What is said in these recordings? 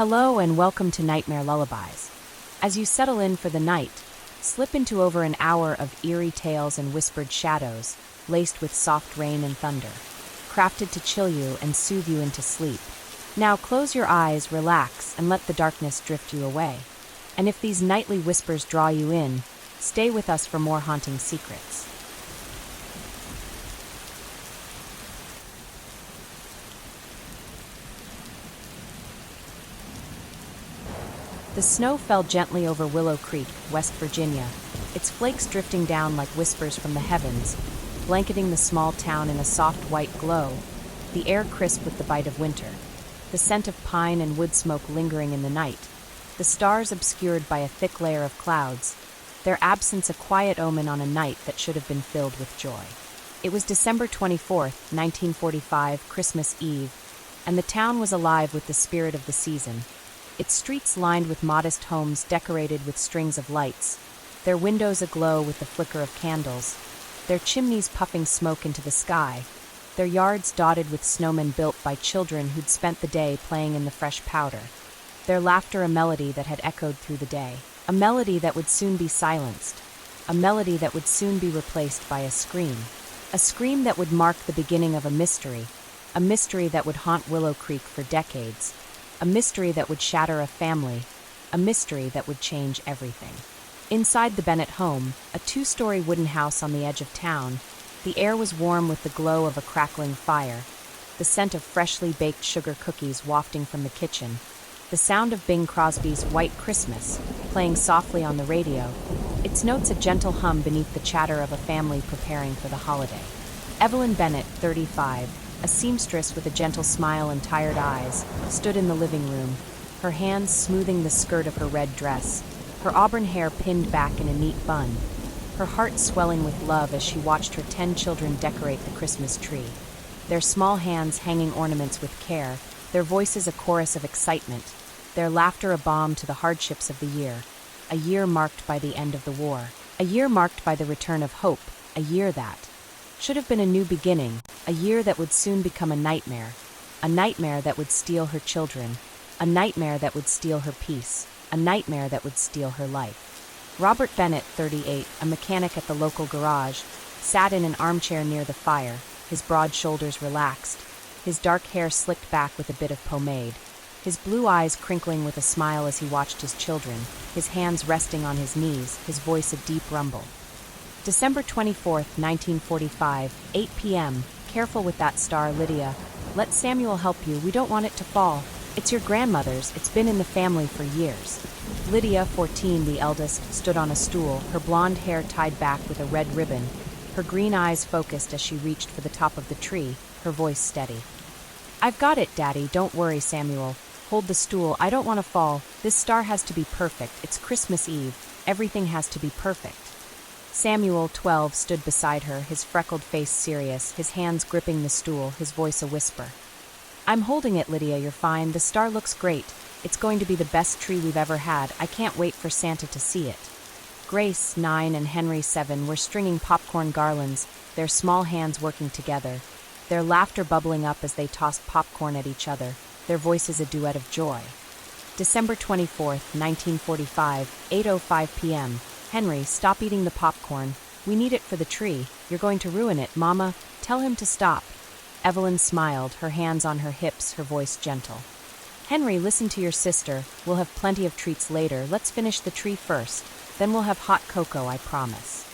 Hello and welcome to Nightmare Lullabies. As you settle in for the night, slip into over an hour of eerie tales and whispered shadows, laced with soft rain and thunder, crafted to chill you and soothe you into sleep. Now close your eyes, relax, and let the darkness drift you away. And if these nightly whispers draw you in, stay with us for more haunting secrets. The snow fell gently over Willow Creek, West Virginia, its flakes drifting down like whispers from the heavens, blanketing the small town in a soft white glow, the air crisp with the bite of winter, the scent of pine and wood smoke lingering in the night, the stars obscured by a thick layer of clouds, their absence a quiet omen on a night that should have been filled with joy. It was December 24th, 1945, Christmas Eve, and the town was alive with the spirit of the season. Its streets lined with modest homes decorated with strings of lights, their windows aglow with the flicker of candles, their chimneys puffing smoke into the sky, their yards dotted with snowmen built by children who'd spent the day playing in the fresh powder, their laughter a melody that had echoed through the day, a melody that would soon be silenced, a melody that would soon be replaced by a scream that would mark the beginning of a mystery that would haunt Willow Creek for decades, a mystery that would shatter a family, a mystery that would change everything. Inside the Bennett home, a two-story wooden house on the edge of town, the air was warm with the glow of a crackling fire, the scent of freshly baked sugar cookies wafting from the kitchen, the sound of Bing Crosby's White Christmas playing softly on the radio, its notes a gentle hum beneath the chatter of a family preparing for the holiday. Evelyn Bennett, 35, a seamstress with a gentle smile and tired eyes, stood in the living room, her hands smoothing the skirt of her red dress, her auburn hair pinned back in a neat bun, her heart swelling with love as she watched her 10 children decorate the Christmas tree, their small hands hanging ornaments with care, their voices a chorus of excitement, their laughter a balm to the hardships of the year, a year marked by the end of the war, a year marked by the return of hope, a year that should have been a new beginning, a year that would soon become a nightmare that would steal her children, a nightmare that would steal her peace, a nightmare that would steal her life. Robert Bennett, 38, a mechanic at the local garage, sat in an armchair near the fire, his broad shoulders relaxed, his dark hair slicked back with a bit of pomade, his blue eyes crinkling with a smile as he watched his children, his hands resting on his knees, his voice a deep rumble. December 24th, 1945, 8 p.m. Careful with that star, Lydia. Let Samuel help you. We don't want it to fall. It's your grandmother's. It's been in the family for years. Lydia, 14, the eldest, stood on a stool, her blonde hair tied back with a red ribbon, her green eyes focused as she reached for the top of the tree, her voice steady. I've got it, Daddy. Don't worry, Samuel. Hold the stool. I don't want to fall. This star has to be perfect. It's Christmas Eve. Everything has to be perfect. Samuel, 12, stood beside her, his freckled face serious, his hands gripping the stool, his voice a whisper. I'm holding it, Lydia, you're fine. The star looks great. It's going to be the best tree we've ever had. I can't wait for Santa to see it. Grace, 9, and Henry, 7, were stringing popcorn garlands, their small hands working together, their laughter bubbling up as they tossed popcorn at each other, their voices a duet of joy. December 24th, 1945, 8:05 p.m. Henry, stop eating the popcorn. We need it for the tree. You're going to ruin it, Mama. Tell him to stop. Evelyn smiled, her hands on her hips, her voice gentle. Henry, listen to your sister. We'll have plenty of treats later. Let's finish the tree first. Then we'll have hot cocoa, I promise.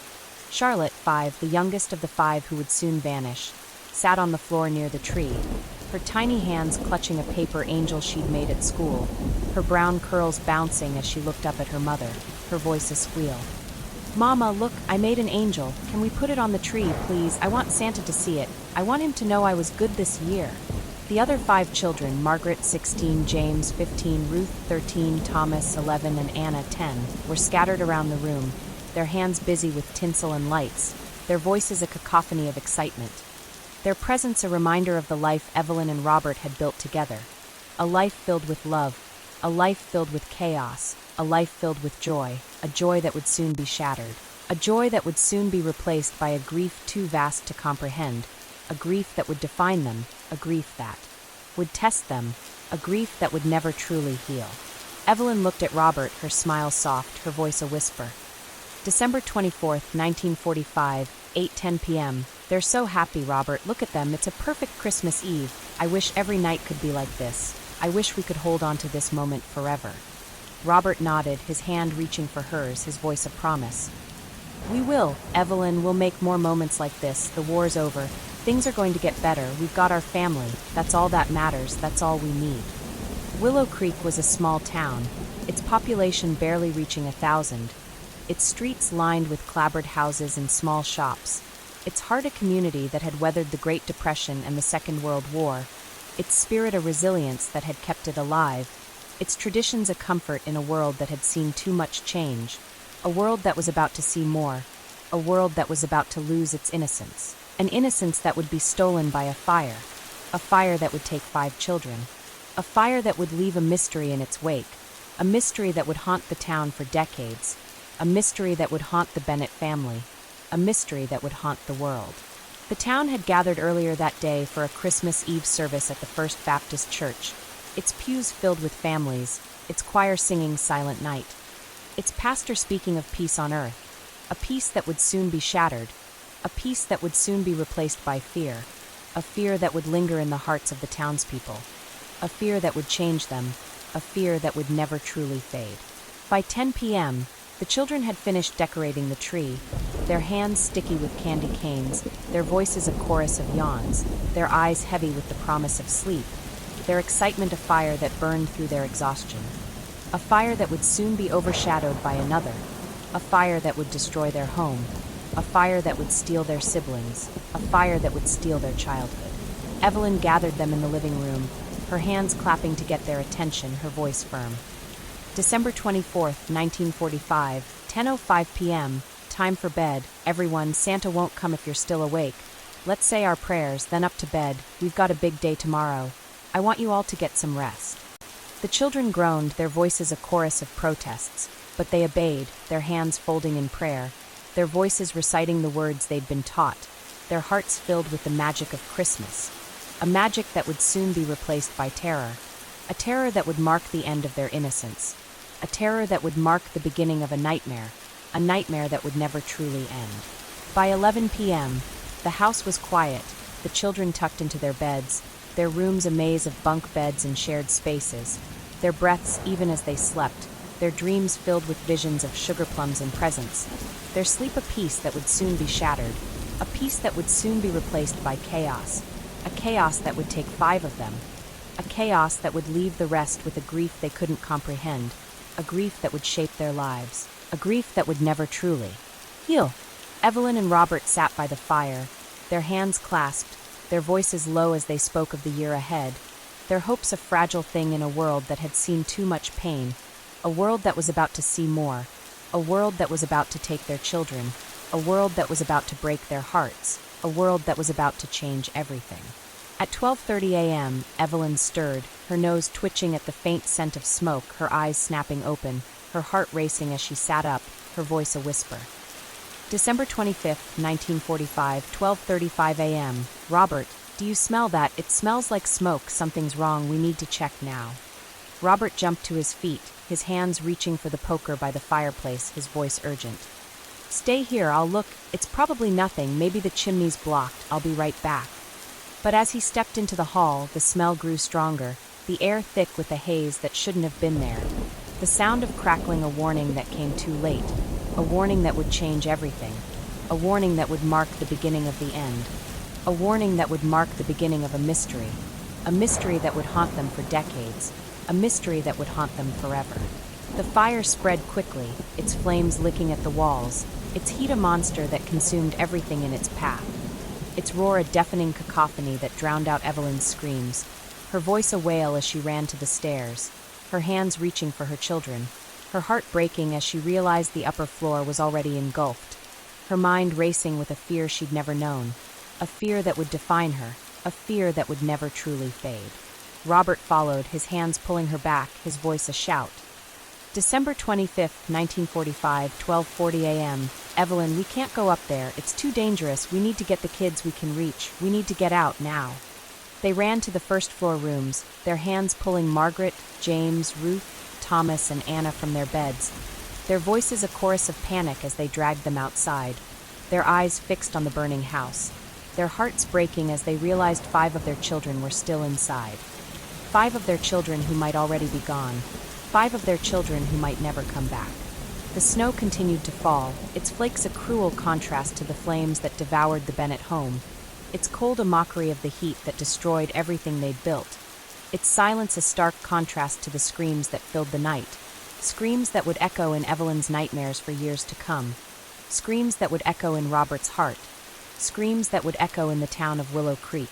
Charlotte, 5, the youngest of the 5 who would soon vanish, sat on the floor near the tree, her tiny hands clutching a paper angel she'd made at school, her brown curls bouncing as she looked up at her mother, her voice a squeal. Mama, look, I made an angel. Can we put it on the tree, please? I want Santa to see it. I want him to know I was good this year. The other 5 children, Margaret, 16, James, 15, Ruth, 13, Thomas, 11, and Anna, 10, were scattered around the room, their hands busy with tinsel and lights, their voices a cacophony of excitement. Their presence a reminder of the life Evelyn and Robert had built together. A life filled with love, a life filled with chaos, a life filled with joy, a joy that would soon be shattered, a joy that would soon be replaced by a grief too vast to comprehend, a grief that would define them, a grief that would test them, a grief that would never truly heal. Evelyn looked at Robert, her smile soft, her voice a whisper. December 24th, 1945, 8:10 p.m. They're so happy, Robert. Look at them. It's a perfect Christmas Eve. I wish every night could be like this. I wish we could hold on to this moment forever. Robert nodded, his hand reaching for hers, his voice a promise. We will, Evelyn. We'll make more moments like this. The war's over. Things are going to get better. We've got our family. That's all that matters. That's all we need. Willow Creek was a small town, its population barely reaching 1,000. Its streets lined with clapboard houses and small shops. Its heart a community that had weathered the Great Depression and the Second World War. Its spirit a resilience that had kept it alive. Its traditions a comfort in a world that had seen too much change. A world that was about to see more. A world that was about to lose its innocence. An innocence that would be stolen by a fire. A fire that would take 5 children. A fire that would leave a mystery in its wake. A mystery that would haunt the town for decades. A mystery that would haunt the Bennett family. A mystery that would haunt the world. The town had gathered earlier that day for a Christmas Eve service at the First Baptist Church, its pews filled with families, its choir singing Silent Night, its pastor speaking of peace on earth, a peace that would soon be shattered, a peace that would soon be replaced by fear, a fear that would linger in the hearts of the townspeople, a fear that would change them, a fear that would never truly fade. By 10 p.m., the children had finished decorating the tree, their hands sticky with candy canes, their voices a chorus of yawns, their eyes heavy with the promise of sleep, their excitement a fire that burned through their exhaustion. A fire that would soon be overshadowed by another, a fire that would destroy their home, a fire that would steal their siblings, a fire that would steal their childhood. Evelyn gathered them in the living room, her hands clapping to get their attention, her voice firm. December 24th, 1945, 10:05 p.m., time for bed. Everyone, Santa won't come if you're still awake. Let's say our prayers, then up to bed. We've got a big day tomorrow. I want you all to get some rest. The children groaned, their voices a chorus of protests, but they obeyed, their hands folding in prayer, their voices reciting the words they'd been taught, their hearts filled with the magic of Christmas, a magic that would soon be replaced by terror, a terror that would mark the end of their innocence, a terror that would mark the beginning of a nightmare that would never truly end. By 11 p.m., the house was quiet, the children tucked into their beds, their rooms a maze of bunk beds and shared spaces, their breaths even as they slept, their dreams filled with visions of sugar plums and presents, their sleep a peace that would soon be shattered, a peace that would soon be replaced by chaos, a chaos that would take 5 of them, a chaos that would leave the rest with a grief they couldn't comprehend, a grief that would shape their lives, a grief that would never truly heal. Evelyn and Robert sat by the fire, their hands clasped, their voices low as they spoke of the year ahead, their hopes a fragile thing in a world that had seen too much pain, a world that was about to see more, a world that was about to take their children, a world that was about to break their hearts, a world that was about to change everything. At 12:30 a.m., Evelyn stirred, her nose twitching at the faint scent of smoke, her eyes snapping open, her heart racing as she sat up, her voice a whisper. December 25th, 1945, 12:35 a.m. Robert, do you smell that? It smells like smoke. Something's wrong. We need to check now. Robert jumped to his feet, his hands reaching for the poker by the fireplace, his voice urgent. Stay here, I'll look. It's probably nothing. Maybe the chimney's blocked. I'll be right back. But as he stepped into the hall, the smell grew stronger, the air thick with a haze that shouldn't have been there. The sound of crackling, a warning that came too late, a warning that would change everything, a warning that would mark the beginning of the end, a warning that would mark the beginning of a mystery that would haunt them for decades, a mystery that would haunt them forever. The fire spread quickly, its flames licking at the walls, its heat a monster that consumed everything in its path, its roar a deafening cacophony that drowned out Evelyn's screams, her voice a wail as she ran to the stairs, her hands reaching for her children, her heart breaking as she realized the upper floor was already engulfed, her mind racing with a fear she'd never known, a fear that would define her, a fear that would never truly fade. Robert followed, his hands pulling her back, his voice a shout. December 25th, 1945, 12:40 a.m. Evelyn, we can't go up there. It's too dangerous. We need to get the kids we can reach. We need to get out now. They ran to the first-floor rooms, their hands pulling Margaret, James, Ruth, Thomas, and Anna from their beds, their voices a chorus of panic as they dragged them outside, their eyes fixed on the burning house, their hearts breaking as they realized 5 of their children were still inside. 5 of their children who might already be gone, 5 of their children who might never come back. The snow continued to fall, its flakes a cruel contrast to the flames that devoured the Bennett home, its cold a mockery of the heat that destroyed everything they'd built, its silence a stark contrast to the screams that filled the night, screams that would echo in Evelyn's nightmares for years to come, screams that would echo in Robert's heart, screams that would echo in the town of Willow Creek,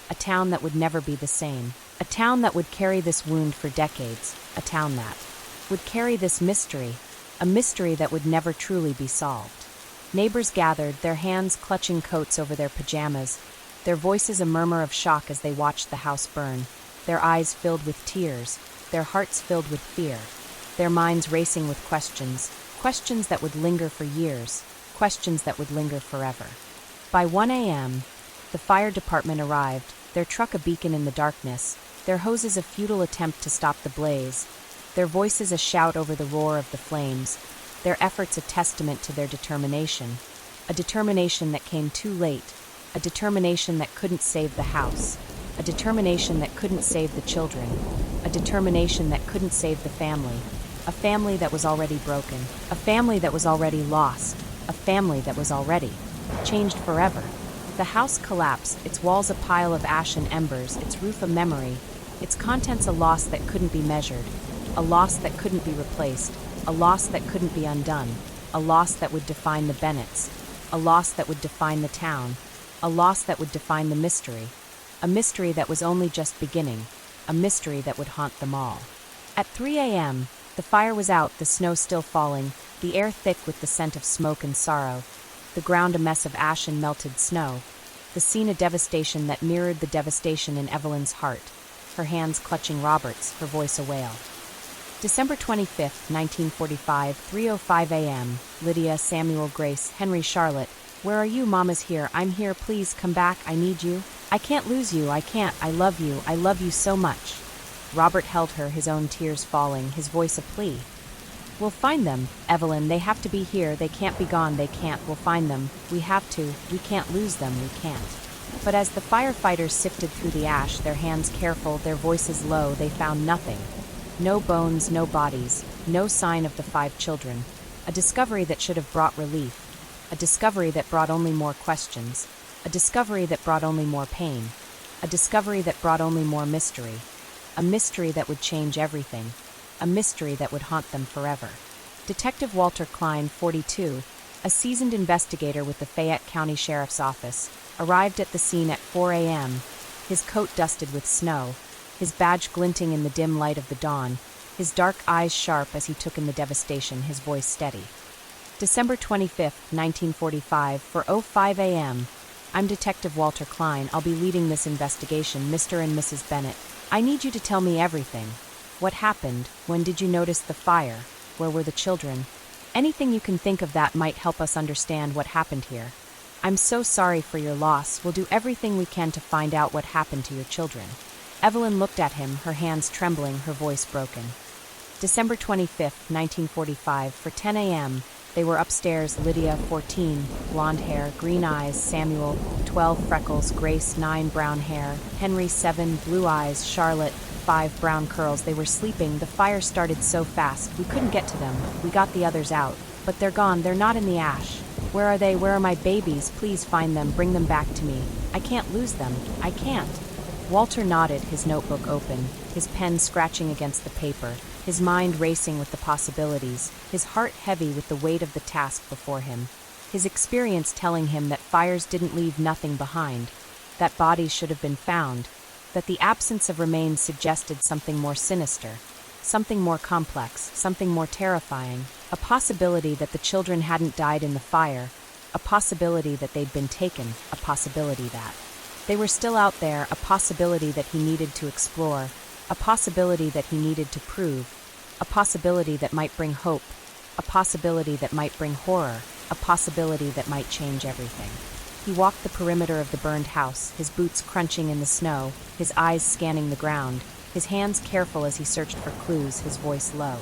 a town that would never be the same, a town that would carry this wound for decades, a town that would carry this mystery, a mystery that would never truly be solved. Neighbors gathered, their hands clutching coats over their pajamas, their voices a murmur of shock as they watched the house burn, their eyes filled with tears, their hearts filled with fear, their minds racing with questions, questions that would linger for years, questions that would linger forever. By 1 a.m., the fire department arrived, their truck a beacon in the darkness, their hoses a futile attempt to stop the blaze, their voices a shout over the roar of the flames, their efforts a testament to their determination, a determination that came too late, a determination that couldn't save the house, a determination that couldn't save the children, a determination that couldn't save the family, a family that was already broken, a family that was already lost, a family that was already changed forever. The house collapsed, its walls a pile of ash and embers, its roof a memory, its contents a loss that couldn't be measured, a loss that couldn't be replaced, a loss that couldn't be undone, a loss that would define the Bennetts, a loss that would define the town, a loss that would define the mystery, a mystery that was only just beginning, a mystery that would haunt them all. At 3 a.m., the fire was out, the snow still falling, the air thick with the scent of smoke and sorrow, the ground a mess of ash and melted snow, the scene a devastation that mirrored the devastation in Evelyn's heart, her hands clutching Robert's, her voice a wail. December 25, 1945, 3:05 a.m., Lydia, Samuel, Grace, Henry, Charlotte. Where are you? Mama's here. I'm here. Please come back. I need you. I can't lose you. I can't. I love you. I love you so much. Robert held her, his own tears falling, his voice a plea. We'll find them, Evelyn. They have to be here. They can't be gone. They can't. We'll find them. We have to. We can't lose them. We can't. But as the firefighters sifted through the ash, their hands careful, their voices low, they found nothing. No bones, no bodies, no sign of the 5 children. A discovery that should have brought relief. A discovery that brought only more questions. A discovery that brought only more pain. A discovery that brought only more mystery. A mystery that would change everything. A mystery that would haunt them forever. Detective Walter Klein, 42, a seasoned investigator with the Fayette County Sheriff's Office, arrived at the scene at 4 a.m., his coat dusted with snow, his badge glinting in the dim light of the dawn, his dark eyes sharp as he took in the devastation, his voice steady. December 25, 1945, for 05 a.m. I'm Detective Walter Klein. I'll be leading this investigation, Mr. and Mrs. Bennett. I need you to tell me everything. What happened? When did you notice the fire? Where were the children? Anything you can think of that might help us understand what happened here. I'm so sorry for your loss. We'll do everything we can to find out what happened to your children. Evelyn looked at him, her hands trembling, her voice broken. December 25, 1945, for 10 a.m., they were upstairs. Lydia, 14, blonde hair, green eyes. Samuel, 12, freckles. Grace, 9, brown hair. Henry, 7, blue eyes. Charlotte, 5, brown curls. They were sleeping. The fire started so fast, we couldn't get to them. We got the others out. But they're gone. They're not in the ash. Where are they? Where are my babies? Please find them. Bring them back to me. I can't lose them. I can't. Walter nodded, his notebook open, his pen scratching against the paper, his mind racing with the possibilities, his heart heavy with the weight of the task before him, his experience telling him that fires didn't leave nothing behind, that bodies should have been found, that the absence of remains suggested something more sinister, something more complex, something more terrifying, a possibility that the children hadn't died in the fire, a possibility that they'd been taken, a possibility that they were still out there, a possibility that he needed to explore, a possibility that he needed to prove, a possibility that might bring hope, a possibility that might bring horror, a possibility that might change everything. He walked the perimeter of the burned house, his boots crunching in the snow, his eyes scanning the ground, his hands careful as he searched for clues, his voice low.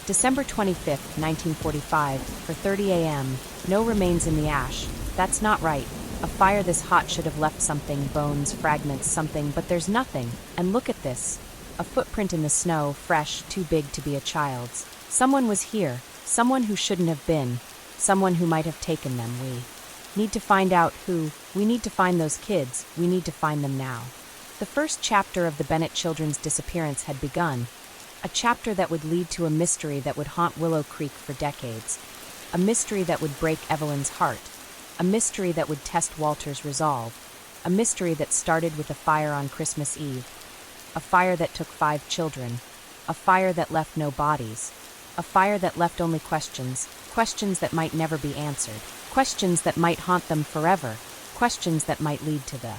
December 25th, 1945, for 30 a.m., no remains in the ash. That's not right. A fire this hot should have left something, bones, fragments, something, but there's nothing. And look at this. A footprint in the snow, fresh, too big to be a child's. Someone was here, someone who shouldn't have been, someone who might have taken them. We need to find out who. We need to find those kids. We need to find them now. The first chapter of the Bennett children's disappearance had begun. A chapter that would lead to a mystery that would haunt Willow Creek for decades. A mystery that would break Evelyn's heart. A mystery that would test Walter's resolve. A mystery that started with a fire on Christmas Eve. A fire that took 5 children. A fire that left no bodies. A fire that left only questions. Questions that might never be answered. Questions that might haunt them forever. Questions that might lead to the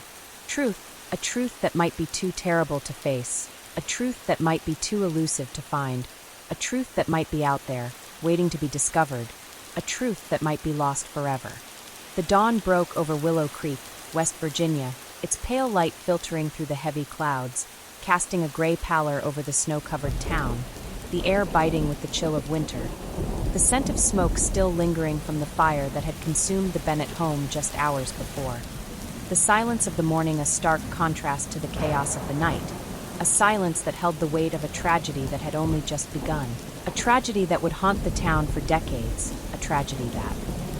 truth. A truth that might be too terrible to face. A truth that might be too elusive to find. A truth that might be out there, waiting to be discovered. A truth that might be lost forever. The dawn broke over Willow Creek, West Virginia, its pale light filtering through the heavy clouds, casting a gray pallor over the snow-covered town, the air biting with the chill of winter. The scent of smoke still lingering from the fire that had consumed the Bennett home just hours before. The silence of the morning a stark contrast to the chaos of the night. A silence that held the weight of a tragedy that had only just begun. A tragedy that would haunt the town for decades. A tragedy that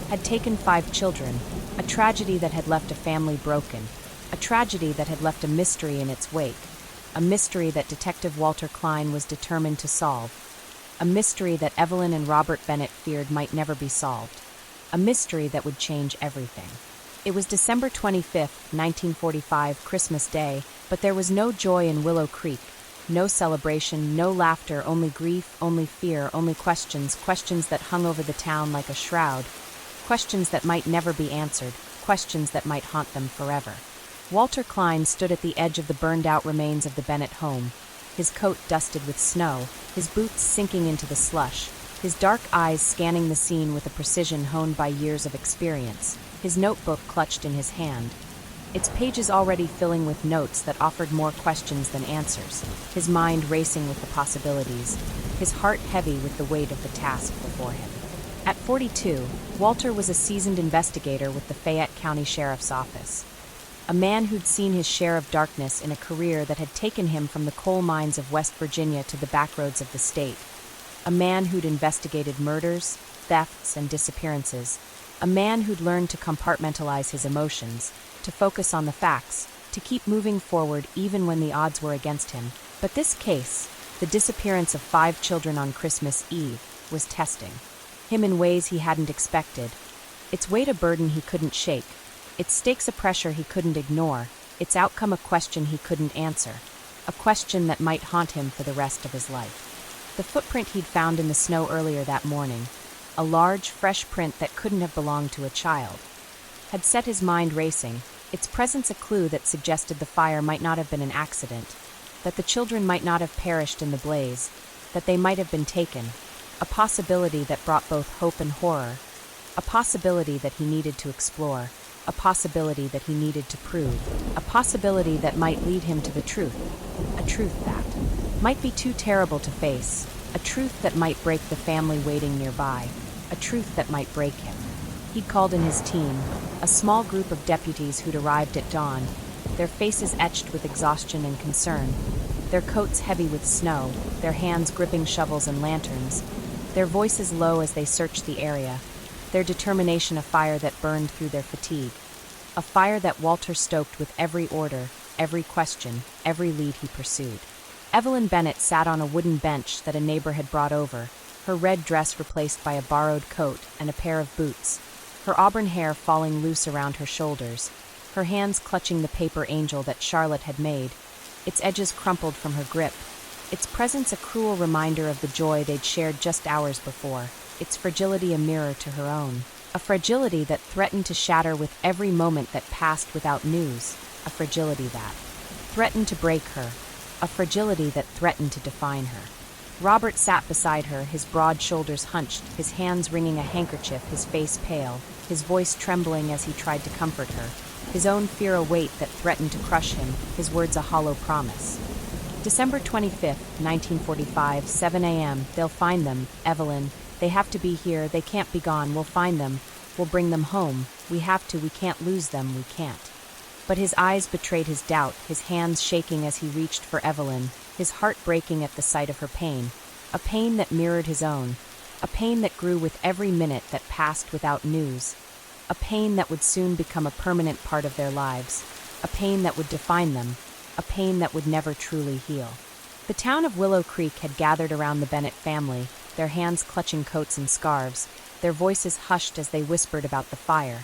had taken 5 children. A tragedy that had left a family broken. A tragedy that had left a mystery in its wake. A mystery that Detective Walter Klein was determined to solve. A mystery that Evelyn and Robert Bennett feared might never be solved. A mystery that would change everything. It was December 25th, 1945, Christmas Day, but there was no joy in Willow Creek. No celebration, no laughter, only grief, only fear, only questions, questions that hung over the town like a shroud, questions that might never be answered, questions that might haunt them forever. Walter Klein stood at the edge of the burned-out remains of the Bennett home, his coat dusted with snow, his boots sinking into the slush, his dark eyes scanning the scene with a precision honed by years of experience, his notebook clutched in his hand, its pages already filling with notes that offered more questions than answers, his mind racing with the possibilities, his heart heavy with the weight of the task before him. At 42, Walter was a seasoned investigator with the Fayette County Sheriff's Office. A man who'd seen his share of darkness in a career that had taken him from the coal mines of West Virginia to the backroads of the state. A man who'd investigated murders, thefts, and disappearances. A man who'd learned to compartmentalize his emotions, to focus on the facts, to keep moving forward even when the odds were against him. But this case, the disappearance of 5 children on Christmas Eve, was testing him in ways he hadn't expected. Its weight a burden he couldn't shake, its stakes a pressure he couldn't ignore, its outcome a question he couldn't answer, a question that might haunt him for the rest of his life. The footprint he'd found in the snow earlier that morning, a large, fresh print that couldn't have belonged to a child, had set his mind racing, its presence a clue that suggested the fire might not have been an accident, that the children might not have perished in the blaze, that they might have been taken, a possibility that brought both hope and horror, a possibility that he needed to explore, a possibility that he needed to prove, a possibility that might lead him to the truth, a truth that might be too terrible to face, a truth that might break the family waiting nearby, a truth that might break him. He'd called in his team, a small group of deputies who'd arrived at dawn, their faces etched with exhaustion and concern, their coats heavy with snow, their hands gripping shovels and lanterns, their voices low as they searched the area, their determination a fire that burned through their fatigue, a fire that Walter stoked with every order, every question, every lead he pursued. Evelyn Bennett sat on a wooden bench that a neighbor had brought over, her red dress replaced by a borrowed coat and a pair of boots, her auburn hair falling loose around her shoulders, her hands clutching the paper angel that Charlotte had made, its edges crumpled from her grip, its presence a cruel reminder of the joy they'd shared just hours before, its fragility a mirror to her own, a fragility that threatened to shatter with every moment that passed without news, a fragility that threatened to break her, a fragility that threatened to define her. Robert sat beside her, his broad shoulders hunched, his hands wringing a handkerchief, his face pale, his voice trembling as he tried to comfort her, his own fear a weight that threatened to crush him, his words a hollow promise. December 25th, 1945, 7 a.m. They'll find them, Evelyn. They have to be here, they can't be gone, we'll find them. We'll bring them home. We have to, we can't lose them, we can't. But his eyes betrayed his doubt, his hands shaking as he reached for Evelyn, his heart breaking at the sight of her pain. A pain that mirrored his own. A pain that grew with every minute that passed without news. A pain that would soon become a permanent part of their lives. A pain that would define them. A pain that would never truly heal. The town of Willow Creek had gathered around the Bennett family, their hands clutching coats and scarves, their voices hushed as they whispered about the fire.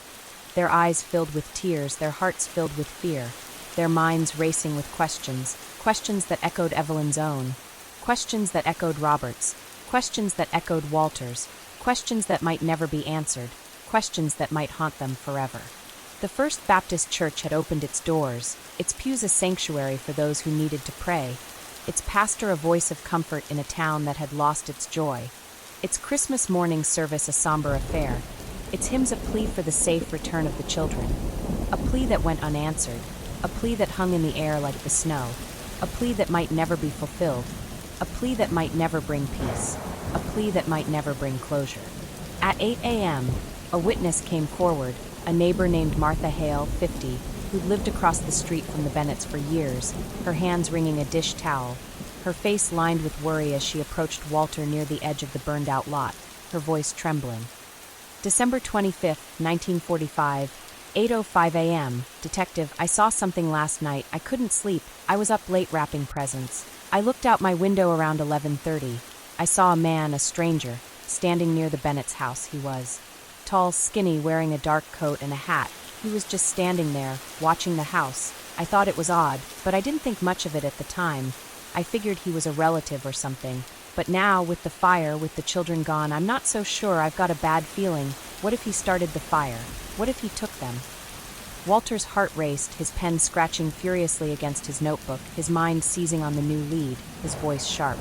Their eyes filled with tears, their hearts filled with fear, their minds racing with questions, questions that echoed Evelyn's own, questions that echoed Robert's, questions that echoed Walter's, questions that might never be answered, questions that might haunt them forever. The First Baptist Church had opened its doors, its pews a sanctuary for those who needed to pray, its pastor a voice of comfort in a town that had lost its joy, its Christmas morning service a somber affair, its hymns a plea for the safe return of the children, a plea that went unanswered, a plea that hung in the air like the snow, a plea that might never be fulfilled, a plea that might never bring peace, a plea that might never bring closure. At 8 a.m., a witness came forward, a neighbor named Martha Hale, 50, who'd lived across the street from the Bennetts for years, her hands wringing a dish towel, her face lined with worry as she approached Walter near the edge of the burned-out lot, her voice trembling. December 25th, 1945, 8:05 a.m. Detective, I saw something last night. I couldn't sleep. I was up late wrapping presents. I looked out my window around 11:30. I saw a man, a stranger, standing near the Bennett's house. He was tall, skinny, wearing a dark coat and a hat. He was just standing there, watching the house. I thought it was odd, but I didn't think much of it at the time. I figured he was a relative or something. But now, with the fire, with the children gone, I'm not so sure. I've got a bad feeling. What if he started the fire? What if he took them? Walter's heart raced, his pen scratching furiously against his notebook, his mind seizing on the new lead, his voice sharp.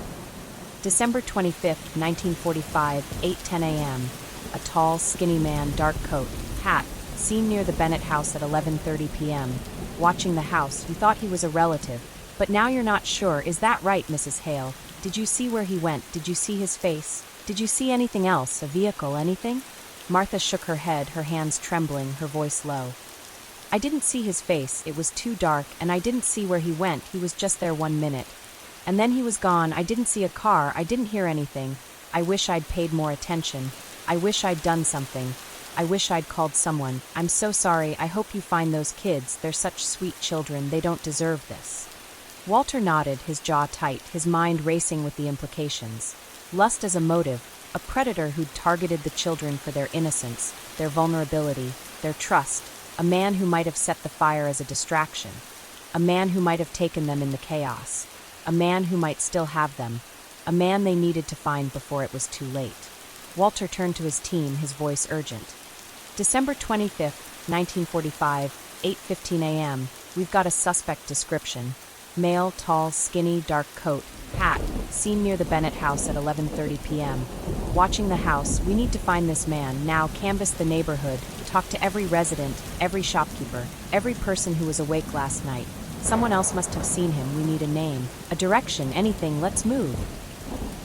December 25th, 1945, 8:10 a.m. A tall, skinny man, dark coat, hat, seen near the Bennett house at 11:30 p.m. Watching the house, you thought he was a relative, but now you're not sure. Is that right, Mrs. Hale? Did you see where he went? Did you see his face? Did you see anything else, a vehicle, anything? Martha shook her head, her hands trembling, her voice low. I didn't see his face, it was too dark, and I didn't see where he went. He was just there 1 minute. And then he was gone. I didn't see a car, I didn't hear anything. I wish I'd paid more attention. I wish I'd done something. I wish I'd called someone. I'm so sorry. I hope you find those kids. They're such sweet children. They don't deserve this. Walter nodded, his jaw tight, his mind racing with the implications. Lust as a motive, a predator who'd targeted the children for their innocence, their vulnerability, their trust, a man who might have set the fire as a distraction, a man who might have taken them in the chaos, a man who might still have them, a man they needed to find before it was too late. Walter turned to his team, his voice urgent. December 25th, 1945, 8:15 a.m. We've got a suspect description. Male, tall, skinny, dark coat, hat, seen near the Bennett house at 11:30 p.m. Watching the house, we need to find this man. Now canvass the neighborhood, talk to every resident, every shopkeeper, every person who was awake last night. Someone else must have seen him. We need a name, a direction, anything. Let's move.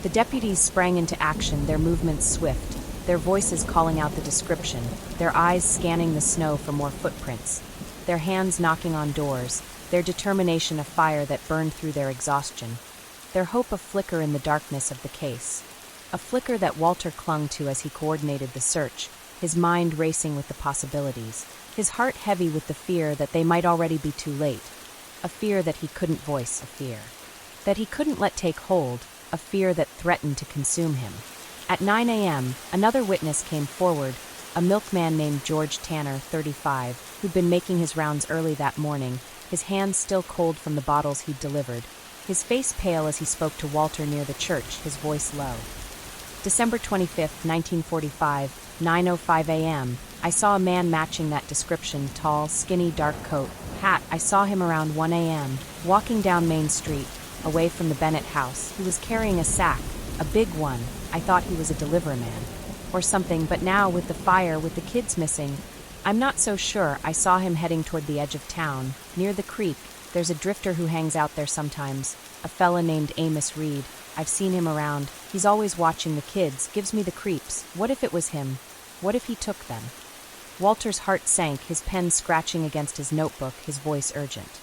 The deputies sprang into action, their movements swift, their voices calling out the description, their eyes scanning the snow for more footprints, their hands knocking on doors, their determination a fire that burned through their exhaustion, their hope a flicker in the darkness of the case, a flicker that Walter clung to as he coordinated the search, his mind racing with the possibilities, his heart heavy with the fear that they might already be too late, a fear that he couldn't voice, a fear that he couldn't let take hold, a fear that threatened to consume him. At 9 a.m., another witness came forward, a milkman named George Tanner, 35, who'd been making his rounds early that morning, his hands still cold from the bottles he'd delivered, his face pale as he spoke to Walter near the church, his voice low. December 25th, 1945, 9:05 a.m. I saw a man matching that description, tall, skinny, dark coat, hat. I saw him around 1 a.m., walking down Main Street, away from the Bennett house. He was carrying a sack, a big one. I thought he was a delivery man. or something, but now with the fire, with the kids missing, I'm not so sure. I saw him heading toward the edge of town, near the creek. There's a drifter who hangs out there sometimes, a fella named Amos Reed. I've seen him around. He's always watching the kids, gives me the creeps. What if it was him? What if he took them? Walter's heart sank, his pen scratching against his notebook, his voice urgent.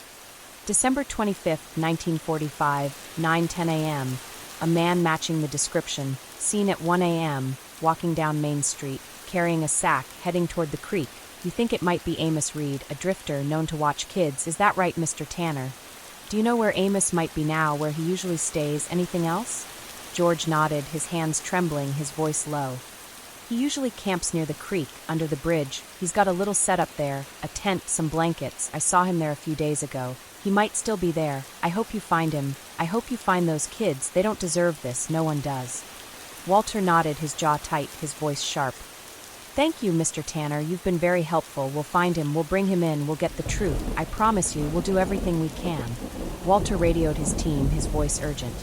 December 25th, 1945, 9:10 a.m. A man matching the description, seen at 1 a.m., walking down Main Street, carrying a sack, heading toward the creek. You think it might be Amos Reed, a drifter known to watch kids. Is that right, Mr. Tanner? Do you know where Amos might be now, where he usually stays? Anything else? George nodded, his hands trembling, his voice low. He usually camps near the creek, under the bridge. He's got a little setup there, a tent, some blankets. I saw him there a few days ago. He might still be there. I hope you find him. I hope you find those kids. They don't deserve this. No one does. Walter nodded, his jaw tight, his voice sharp. Thank you, Mr. Tanner. You've been very helpful. We'll find him. We'll bring him in. We'll get the truth. I promise you, we'll do everything we can. Walter radioed his team, his voice urgent.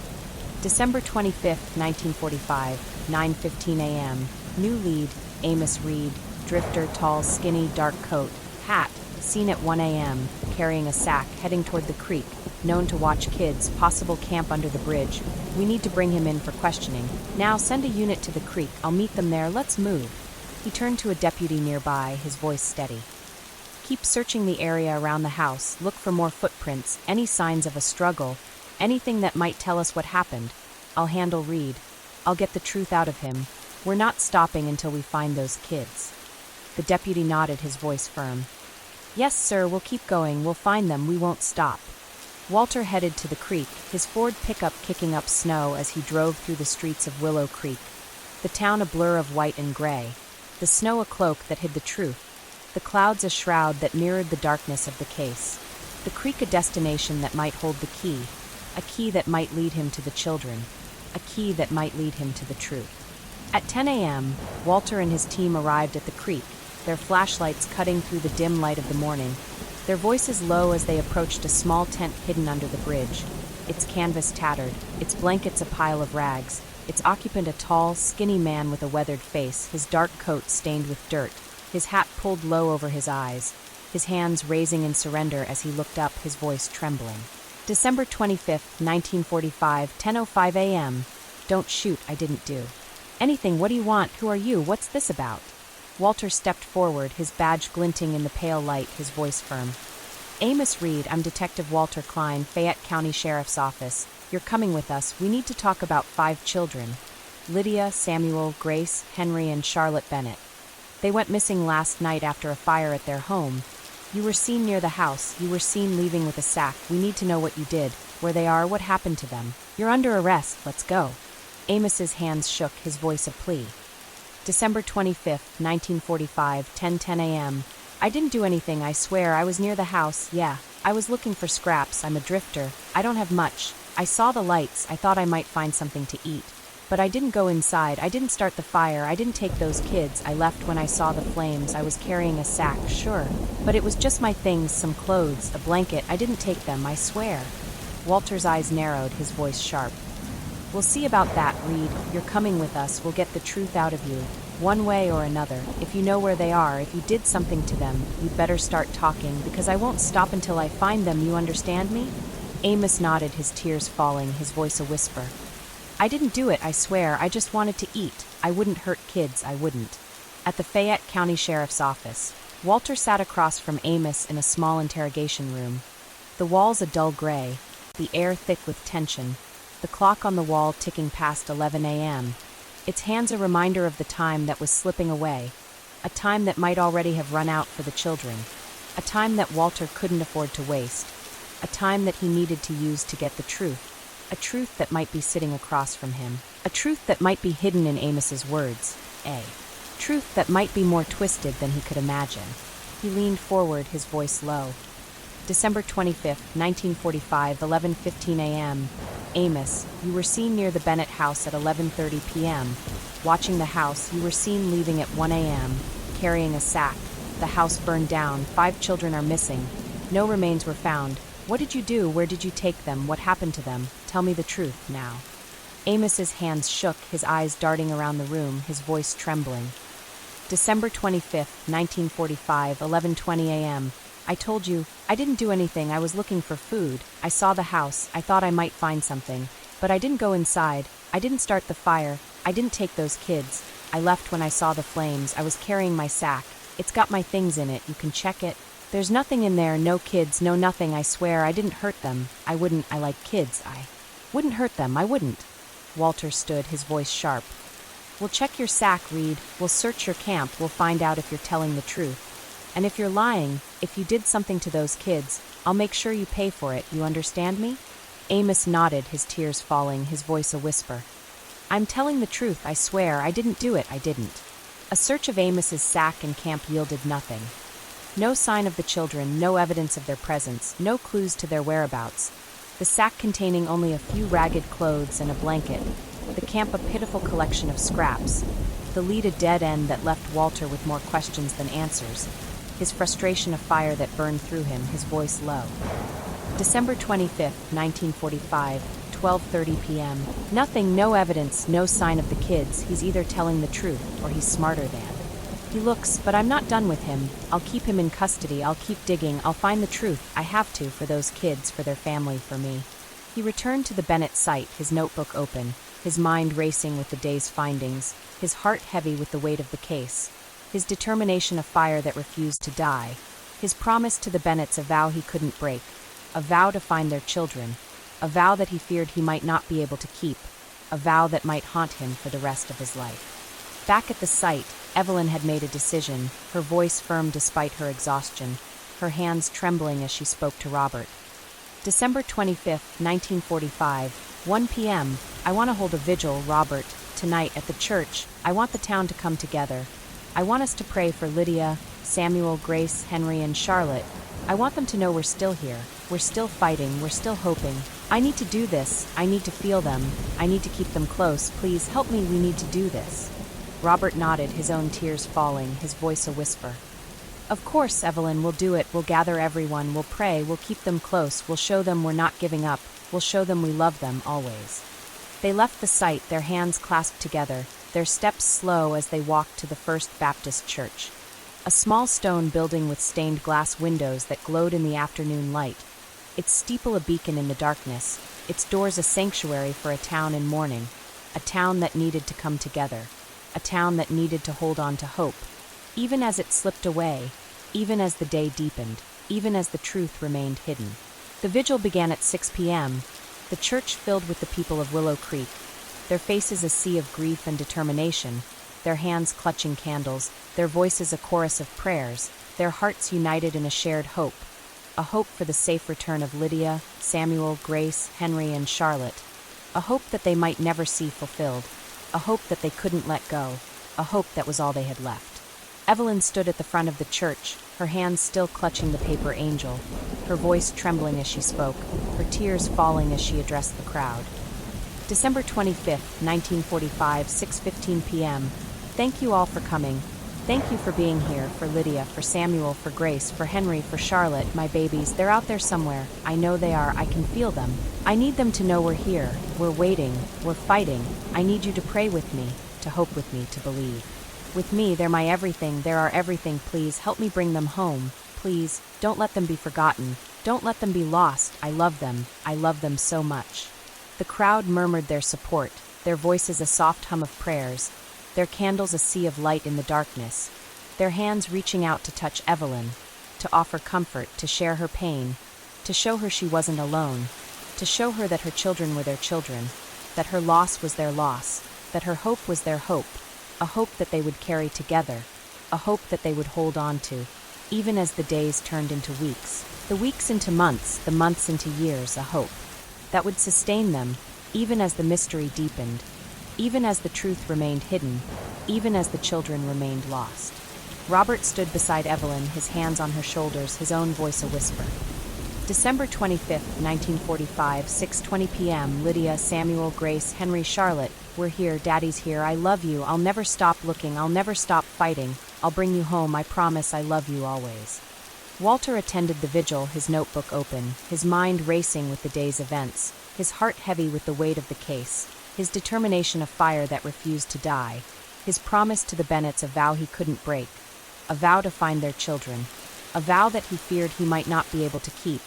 December 25th, 1945, 9:15 a.m. New lead, Amos Reed, drifter, tall, skinny, dark coat, hat, seen at 1 a.m., carrying a sack, heading toward the creek, known to watch kids, possible camp under the bridge. We need to bring him in for questioning. Now send a unit to the creek. I'll meet them there. Let's move. He turned to a deputy nearby, his voice steady. Keep searching the area around the house. Look for more footprints, any signs of a struggle, anything that might tell us what happened. I'll handle Reed. I'll get the truth out of him. We're not stopping until we find those kids. The deputy nodded, his voice firm. Yes, sir, we'll keep going. We'll find them. We won't stop. Walter headed to the creek, his Ford pickup kicking up snow as he drove through the streets of Willow Creek. The town a blur of white and gray. The snow a cloak that hid the truth. The clouds a shroud that mirrored the darkness of the case. The creek a destination that might hold the key. A key that might lead him to the children. A key that might lead him to the truth. At 10 a.m., Walter and his team arrived at the creek, their flashlights cutting through the dim light of the morning, their voices low as they approached a small tent hidden under the bridge, its canvas tattered, its blankets a pile of rags, its occupant a tall, skinny man with a weathered face, his dark coat stained with dirt, his hat pulled low over his eyes, his hands raising in surrender as he looked up, his voice trembling. December 25th, 1945, 10:05 a.m. Don't shoot, I didn't do anything. What do you want? Who are you? What's this about? Walter stepped forward, his badge glinting in the pale light, his voice firm. Amos Reed, I'm Detective Walter Klein, Fayette County Sheriff's Office. You're coming with us. We need to talk about 5 children. Lydia, Samuel, Grace, Henry, and Charlotte Bennett. They went missing last night after a fire at their home. You were seen near the house. You were seen leaving with a sack. We need to know what you did, where they are, what happened to them. You're under arrest. Let's go. Amos's hands shook, his voice a plea. December 25th, 1945, 10:10 a.m. I didn't do anything, I swear. I was near the house. Yeah, I was looking for scraps. I'm a drifter. I don't have much. I saw the lights. I thought I might find something to eat. But I didn't go inside. I didn't start the fire. I didn't take those kids. I left when I saw the flames. I was carrying a sack, sure. But it was just my things, some clothes, a blanket. I didn't take them, I swear. Walter's eyes narrowed, his voice sharp. We'll see about that, Reed. You're coming with us. We'll get the truth out of you, one way or another. If you know where they are, if you did something to them, you'd better start talking, because I won't stop until I find them. You understand me? Amos nodded, his tears falling, his voice a whisper. I didn't do it, I swear. I just wanted to eat. I wouldn't hurt kids, I wouldn't. At the Fayette County Sheriff's Office, Walter sat across from Amos in a small interrogation room. The walls a dull gray, the air thick with tension, the clock on the wall ticking past 11 a.m., its hands a reminder of the time that was slipping away, a time that might already have run out for the children, a time that Walter couldn't afford to waste, a time that he needed to use to get the truth, a truth that might be sitting across from him, a truth that might be hidden in Amos's words, a truth that might be more twisted than he could imagine. He leaned forward, his voice low. December 25th, 1945, 11:15 a.m. Amos, you were seen near the Bennett house at 11:30 p.m. Watching the house, you were seen leaving at 1 a.m., carrying a sack. The house burned down. 5 children are missing. No remains were found. What did you do? Where did you take them? What happened to them? Tell me the truth now. Amos's hands shook, his eyes darting around the room, his voice trembling. December 25th, 1945, 11:20 a.m. I told you, I didn't do anything, I was looking for food. I saw the house, I thought I might find something. But I didn't go inside, I didn't start the fire, I didn't take those kids. I left when I saw the flames, I was carrying my sack. It's got my things in it, you can check it. There's nothing in there, no kids, no nothing, I swear, I didn't hurt them. I like kids, I wouldn't hurt them, I wouldn't. Walter stood, his voice sharp. We'll check your sack, Reed. We'll search your camp. We'll find out if you're telling the truth. And if you're lying, if you did something to those kids, I'll make sure you pay for it. You understand me? Amos nodded, his tears falling, his voice a whisper. I'm telling the truth, I swear. I didn't do it, I didn't. A search of Amos's sack and camp yielded nothing. No sign of the children, no evidence of their presence, no clues to their whereabouts. The sack containing only a few ragged clothes and a blanket. The camp a pitiful collection of scraps. The lead a dead end that left Walter with more questions than answers. His frustration a fire that burned through him, his voice low. December 25th, 1945, 12:30 p.m. Nothing, no evidence, no sign of the kids. He's either telling the truth or he's smarter than. He looks, but I'm not done with him. I'll keep him in custody, I'll keep digging, I'll find the truth. I have to, for those kids, for their family, for me. He returned to the Bennett site, his notebook open, his mind racing with the day's findings, his heart heavy with the weight of the case, his determination a fire that refused to die, his promise to the Bennetts a vow he couldn't break, a vow to find their children, a vow that he feared he might not be able to keep, a vow that might haunt him for the rest of his life. Back at the site, Evelyn had made a decision, her voice firm despite her exhaustion, her hands trembling as she spoke to Robert. December 25th, 1945, 1 p.m. I want to hold a vigil, Robert, tonight at the church. I want the town to come together. I want us to pray for Lydia, Samuel, Grace, Henry, and Charlotte. I want them to know we're still here. We're still fighting. We're still hoping. I need to do this. I need to feel them. I need to keep them close. Please help me. We need to do this. Robert nodded, his own tears falling, his voice a whisper. Of course, Evelyn, we'll do it. We'll gather everyone. We'll pray. We'll keep them close. We'll show them we're not giving up. We'll show them we love them, always. They left the site, their hands clasped together, their steps slow as they walked to the First Baptist Church. A small stone building with stained glass windows that glowed in the afternoon light. Its steeple a beacon in the darkness, its doors a sanctuary for a town in mourning. A town that needed to come together. A town that needed to hold on to hope. Even as it slipped away, even as the day deepened, even as the truth remained hidden. The vigil began at 6 p.m., the church filled with the people of Willow Creek, their faces a sea of grief and determination, their hands clutching candles, their voices a chorus of prayers, their hearts united in a shared hope, a hope for the safe return of Lydia, Samuel, Grace, Henry, and Charlotte, a hope that they might never see fulfilled, a hope that they couldn't let go, a hope that was all they had left. Evelyn stood at the front of the church, her hands still clutching the paper angel, her voice trembling as she spoke, her tears falling as she addressed the crowd. December 25th, 1945, 6:15 p.m. Thank you all for coming. Thank you for being here, for Lydia, for Samuel, for Grace, for Henry, for Charlotte, my babies. They're out there somewhere. I know they are. I can feel them. I need them to know we're here. We're waiting. We're fighting. I need you to pray with me, to hope with me, to believe. With me, they're my everything, they're our everything. Please help me bring them home. Please, don't let them be forgotten. Don't let them be lost. I love them. I love them so much. The crowd murmured their support, their voices a soft hum of prayers, their candles a sea of light in the darkness, their hands reaching out to touch Evelyn, to offer comfort, to share her pain, to show her she wasn't alone, to show her that her children were their children, that her loss was their loss, that her hope was their hope, a hope that they would carry together, a hope that they would hold on to, even as the days turned into weeks, the weeks into months, the months into years, a hope that would sustain them, even as the mystery deepened, even as the truth remained hidden, even as the children remained lost. Robert stood beside Evelyn, his hands on her shoulders, his own voice a whisper. December 25th, 1945, 6:20 p.m. Lydia, Samuel, Grace, Henry, Charlotte, we're here, Daddy's here, I love you, I'll never stop looking, I'll never stop fighting, I'll bring you home, I promise I love you always. Walter attended the vigil, his notebook open, his mind racing with the day's events, his heart heavy with the weight of the case, his determination a fire that refused to die, his promise to the Bennets a vow he couldn't break, a vow to find their children, a vow that he feared he might not be able to keep,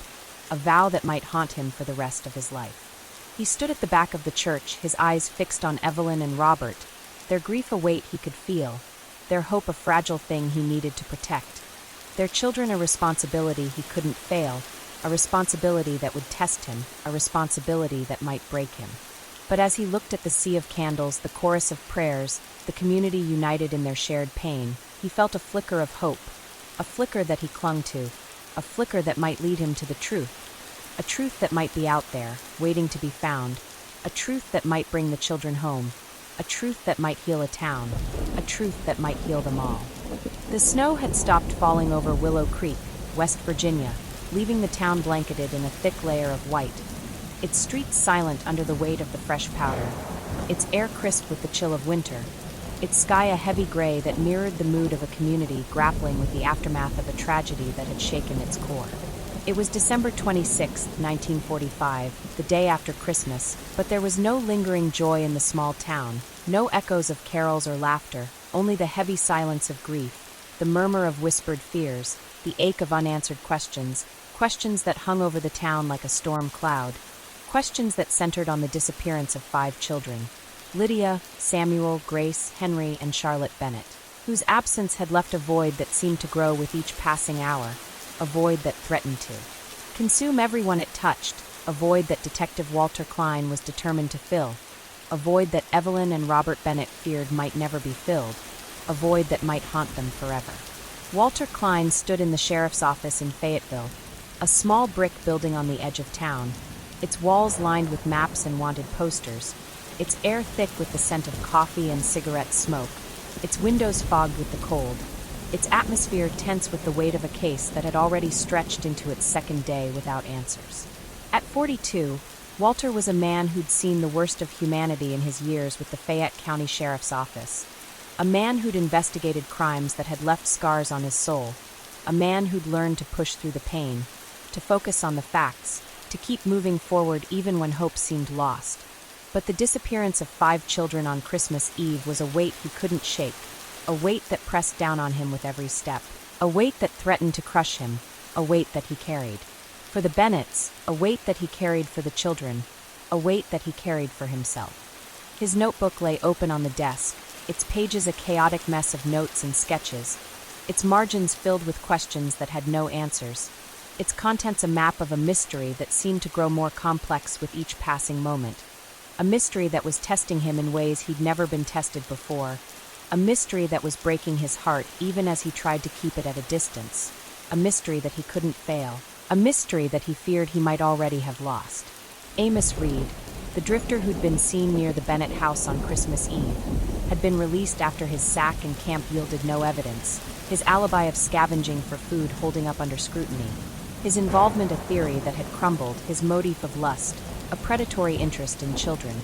a vow that might haunt him for the rest of his life. He stood at the back of the church, his eyes fixed on Evelyn and Robert, their grief a weight he could feel, their hope a fragile thing he needed to protect, their children a responsibility he couldn't fail, a responsibility that would test him, a responsibility that might break him. But as he looked at the sea of candles, the chorus of prayers, the community united in their shared pain, he felt a flicker of hope, a flicker that he clung to, a flicker that might lead him to the truth, a truth that might be out there, waiting to be found, a truth that might bring the children home, a truth that might heal a town, a truth that might heal them all. The snow had stopped falling over Willow Creek, West Virginia, leaving the town blanketed in a thick layer of white, its streets silent under the weight of the fresh powder, its air crisp with the chill of winter, its sky a heavy gray that mirrored the mood of a community grappling with the aftermath of a tragedy that had shaken its core. It was December 26, 1945, the day after Christmas, but there was no lingering joy in the small town, no echoes of carols or laughter, only the heavy silence of grief, the murmur of whispered fears, the ache of unanswered questions, questions that hung over the town like a storm cloud, questions that centered on the disappearance of 5 children, Lydia, Samuel, Grace, Henry, and Charlotte Bennett, whose absence had left a void that seemed to grow with each passing hour, a void that threatened to consume everyone it touched, a void that Detective Walter Klein was determined to fill, a void that Evelyn and Robert Bennett feared might never be filled, a void that might haunt them forever. Walter Klein stood in the sheriff's office in Fayetteville, a small brick building on the edge of town, its walls lined with maps and wanted posters, its air thick with the scent of coffee and cigarette smoke, its windows fogged with the cold, its atmosphere tense with the weight of a case that had already stretched into its second day without answers. At 42, Walter was a man who'd seen the worst of humanity in his years with the Fayette County Sheriff's Office, a man who'd investigated crimes that had left scars on his soul, a man who'd learned to push through the pain, to focus on the facts, to keep moving forward even when hope seemed lost. But the disappearance of 5 children on Christmas Eve was a weight he couldn't shake, a weight that pressed down on him with every step, a weight that threatened to crush him, a weight that he carried. For the Bennets, a weight that he carried for the children, a weight that he carried for himself. His notebook lay open on the desk, its pages a chaotic mess of notes and sketches, its margins filled with questions that had no answers, its contents a map of a mystery that seemed to grow more complex with each passing moment, a mystery that was testing him in ways he'd never been tested before, a mystery that was breaking his heart even as he tried to keep it at a distance, a mystery that he couldn't fail, a mystery that he feared he might already have lost. Amos Reed, the drifter who'd been seen near the Bennett house on Christmas Eve, had been released after his sack and camp yielded no evidence, his alibi of scavenging for food holding up under scrutiny, his involvement a theory that had crumbled, his motif of lust, a predatory interest in children,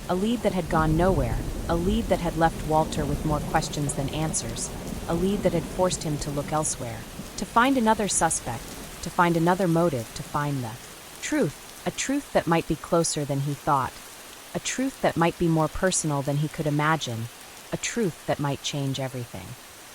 a lead that had gone nowhere, a lead that had left Walter with more questions than answers, a lead that had forced him to look elsewhere, to find another suspect, to find another motive, to find the truth, a truth that might be closer than he thought, a truth that might be more personal than he could imagine, a truth that might change everything.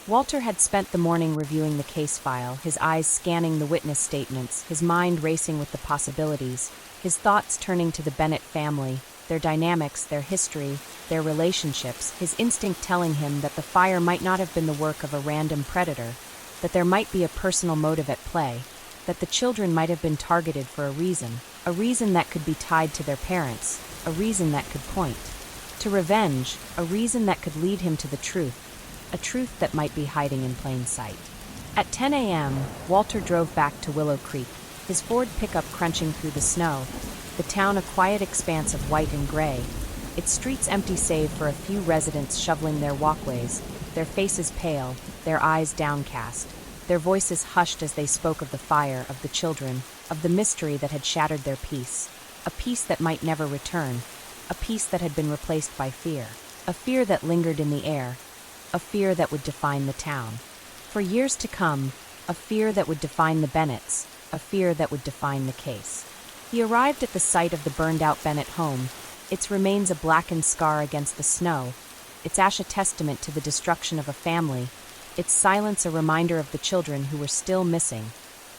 Walter had spent the morning reviewing the case file, his eyes scanning the witness statements, his mind racing with the possibilities, his thoughts turning to the Bennett family, their dynamics, their history, their relationships, his instinct telling him that the fire might not have been the work of a random predator, that there might be a personal motive at play, that the children might have been targeted for a reason that could be tied to their parents, a reason that could point to revenge, a reason that could lead him to the truth, a truth that might be hiding in plain sight. At 10 a.m., Walter drove back to Willow Creek, his Ford pickup crunching through the snow, the town a quiet expanse of white and gray, its streets empty save for a few residents shoveling their walkways, their faces pale, their eyes downcast, their voices hushed as they spoke of the fire, of the children, of the mystery that had shattered their peace, a peace that might never return, a peace that had been replaced by fear, a fear that lingered in the air, a fear that would define the town. For years to come, a fear that would define the Bennets, a fear that would define the case. He arrived at the site of the burned-out Bennett home, Its remains a blackened scar against the snow, its ash a testament to the destruction of a family, its silence a reminder of the children who were still missing,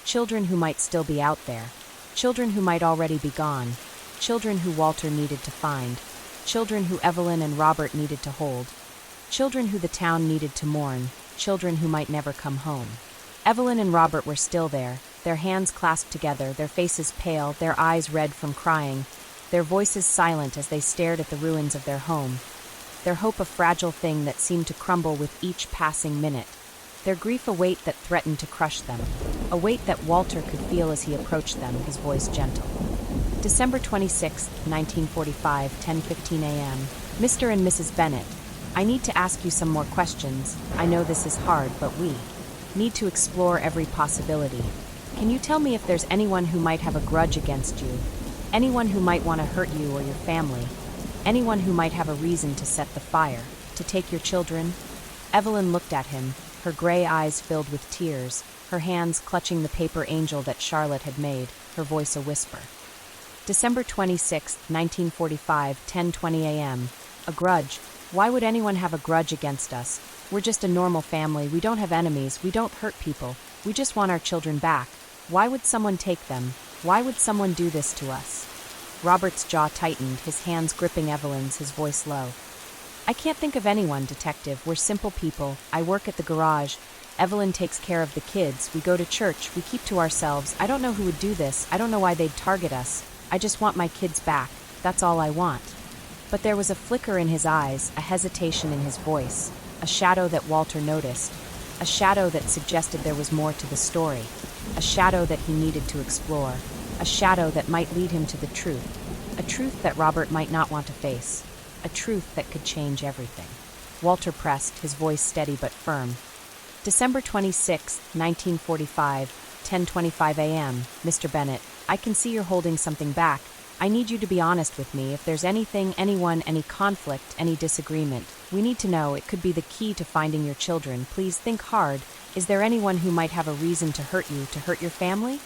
children who might still be out there, children who might already be gone, children who Walter needed to find, children who Evelyn and Robert needed to hold, children who the town needed to mourn, children who might never come home. Evelyn and Robert were still there, their hands clasped together, their faces pale, their eyes red from crying, their voices silent as they stared at the ruins of their home, their hope a fragile thing that seemed to crumble with each passing minute, their grief a weight that threatened to crush them, a weight that Walter could feel as he approached them, his voice gentle. December 26, 1945, 10:15 a.m. Mr. and Mrs. Bennett, I need to ask you some more questions. I know this is hard, but we need to explore every possibility. Can you tell me if there's anyone who might have a grudge against you? Anyone who might want to hurt you or your family? Anyone who might have a reason to set the fire, to take your children? Evelyn looked at him, her gray eyes filled with tears, her hands clutching the paper angel that Charlotte had made, her voice a whisper. December 26, 1945, 10:20 a.m. A grudge. Why would anyone have a grudge against us? We're just a normal family, we don't have enemies, we don't hurt people, we just want our children back. Why would someone take them? Why would someone do this to us? Robert's jaw tightened, his hands gripping Evelyn's, his voice low. I can't think of anyone, Detective. We're simple people. I work at the garage. Evelyn takes care of the kids. We go to church. We keep to ourselves. I don't know who would do this. I don't know why they'd target us. I just want my kids back. That's all I want. But there was a flicker in his eyes, a hesitation in his voice, a shadow that Walter noticed, a shadow that suggested there was more to the story, a shadow that he needed to explore, a shadow that might lead him to the truth, a truth that Robert might not want to face, a truth that could change everything. Walter pressed, his voice steady but firm. December 26, 1945, 10:25 a.m. Mr. Bennett, I can see you're holding something back. I need you to be honest with me. If there's anything, anyone, any conflict, any disagreement, we need to know. It could be the key to finding your children. Please think hard. Is there anyone who might have a reason to hurt you, to hurt your family?